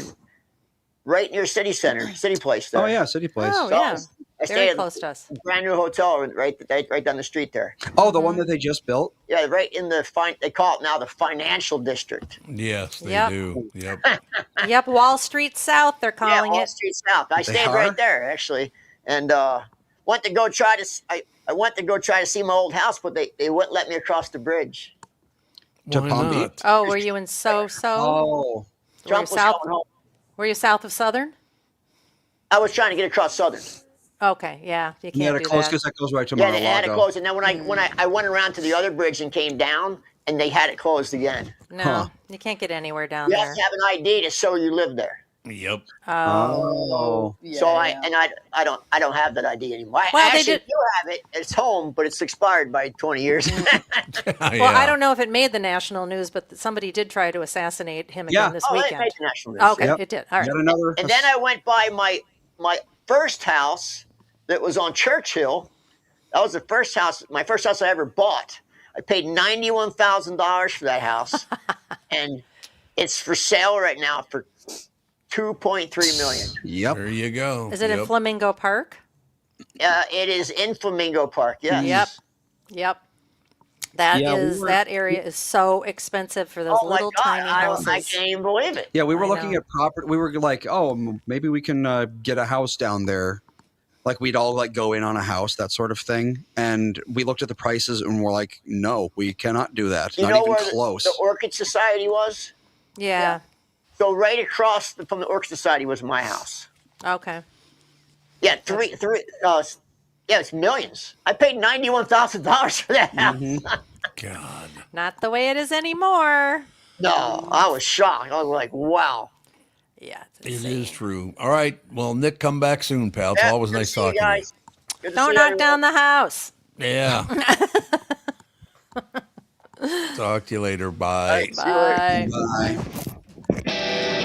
Speaker 6: right near City Center, City Place there.
Speaker 3: Oh yeah, City Place.
Speaker 2: Oh,
Speaker 6: So
Speaker 2: yeah.
Speaker 6: I stayed
Speaker 2: Very
Speaker 6: at
Speaker 2: close to us.
Speaker 6: a brand new hotel right down the street there.
Speaker 3: Oh, the one that they just built.
Speaker 6: Yeah, right in they call it now the financial district.
Speaker 1: Yes, they
Speaker 2: Yep.
Speaker 1: do. Yep.
Speaker 2: Yep, Wall Street South, they're
Speaker 6: Yeah,
Speaker 2: calling
Speaker 6: Wall
Speaker 2: it.
Speaker 6: Street South. I stayed
Speaker 3: are?
Speaker 6: right there actually, and went to go try to. I went to go try to see my old house, but they wouldn't let me across the bridge.
Speaker 3: To
Speaker 1: Why
Speaker 3: Palm Beach?
Speaker 1: not?
Speaker 2: Oh, were you in So-So?
Speaker 3: Oh,
Speaker 2: Were you
Speaker 6: Trump was
Speaker 2: south?
Speaker 6: going home.
Speaker 2: Were you south of Southern?
Speaker 6: I was trying to get across Southern.
Speaker 2: Okay, yeah, you
Speaker 3: you had
Speaker 2: can't
Speaker 3: to
Speaker 2: do
Speaker 3: close
Speaker 2: that.
Speaker 3: because that goes right to
Speaker 6: Yeah, they had it
Speaker 3: Mar-a-Lago.
Speaker 6: closed, and then when I went around to the other bridge and came down, and they had it closed again.
Speaker 2: No,
Speaker 3: Huh.
Speaker 2: you can't get anywhere down
Speaker 6: You
Speaker 2: there.
Speaker 6: have to have an ID to show you live there.
Speaker 1: Yep.
Speaker 3: Oh,
Speaker 6: So I don't have that ID anymore.
Speaker 2: Well,
Speaker 6: I
Speaker 2: they
Speaker 6: actually
Speaker 2: did-
Speaker 6: do have it. It's home, but it's expired by 20 years.
Speaker 2: Well,
Speaker 1: Yeah.
Speaker 2: I don't know if it made the national news, but somebody did try to assassinate him
Speaker 3: Yeah.
Speaker 2: again this
Speaker 6: Oh, it
Speaker 2: weekend.
Speaker 6: made the national news.
Speaker 2: Okay,
Speaker 3: Yep.
Speaker 2: it did. All right.
Speaker 3: yet another.
Speaker 6: And then I went by my first house that was on Churchill. That was the first house, my first house I ever bought. I paid $91,000 for that house, and it's for sale right now for $2.3 million.
Speaker 3: Yep.
Speaker 1: There you go.
Speaker 2: Is it in
Speaker 1: Yep.
Speaker 2: Flamingo Park?
Speaker 6: It is in Flamingo Park. Yes.
Speaker 2: Yep. Yep. That
Speaker 3: Yeah, we
Speaker 2: is
Speaker 3: were-
Speaker 2: that area is so expensive for those
Speaker 6: Oh my
Speaker 2: little
Speaker 6: God!
Speaker 2: tiny houses.
Speaker 6: I can't even believe it.
Speaker 3: Yeah, we were
Speaker 2: I
Speaker 3: looking
Speaker 2: know.
Speaker 3: at property. We were like, oh, maybe we can get a house down there. Like we'd all like go in on a house, that sort of thing. And we looked at the prices and we're like, no, we cannot do that.
Speaker 6: You
Speaker 3: Not
Speaker 6: know
Speaker 3: even
Speaker 6: where
Speaker 3: close.
Speaker 6: the Orchid Society was?
Speaker 2: Yeah.
Speaker 6: So right across from the Orchid Society was my house.
Speaker 2: Okay.
Speaker 6: Yeah, three. Yeah, it's millions. I paid $91,000 for that house.
Speaker 1: God.
Speaker 2: Not the way it is anymore.
Speaker 6: No, I was shocked. I was like, wow.
Speaker 2: Yeah. It's
Speaker 1: It
Speaker 2: insane.
Speaker 1: is true. All right. Well, Nick, come back soon, pal. It's
Speaker 6: Yeah,
Speaker 1: always
Speaker 6: good
Speaker 1: nice
Speaker 6: to see you
Speaker 1: talking to you.
Speaker 6: guys. Good to
Speaker 2: Don't
Speaker 6: see
Speaker 2: knock
Speaker 6: everyone.
Speaker 2: down the house.
Speaker 1: Yeah. Talk to you later. Bye.
Speaker 6: See you later.
Speaker 2: Bye.
Speaker 3: Bye.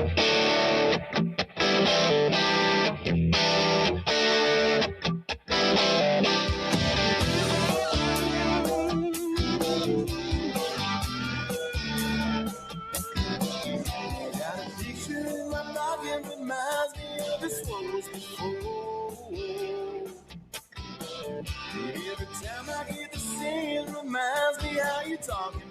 Speaker 8: Got a picture in my noggin reminds me of this rose before. Every time I hear the singing reminds me how you talking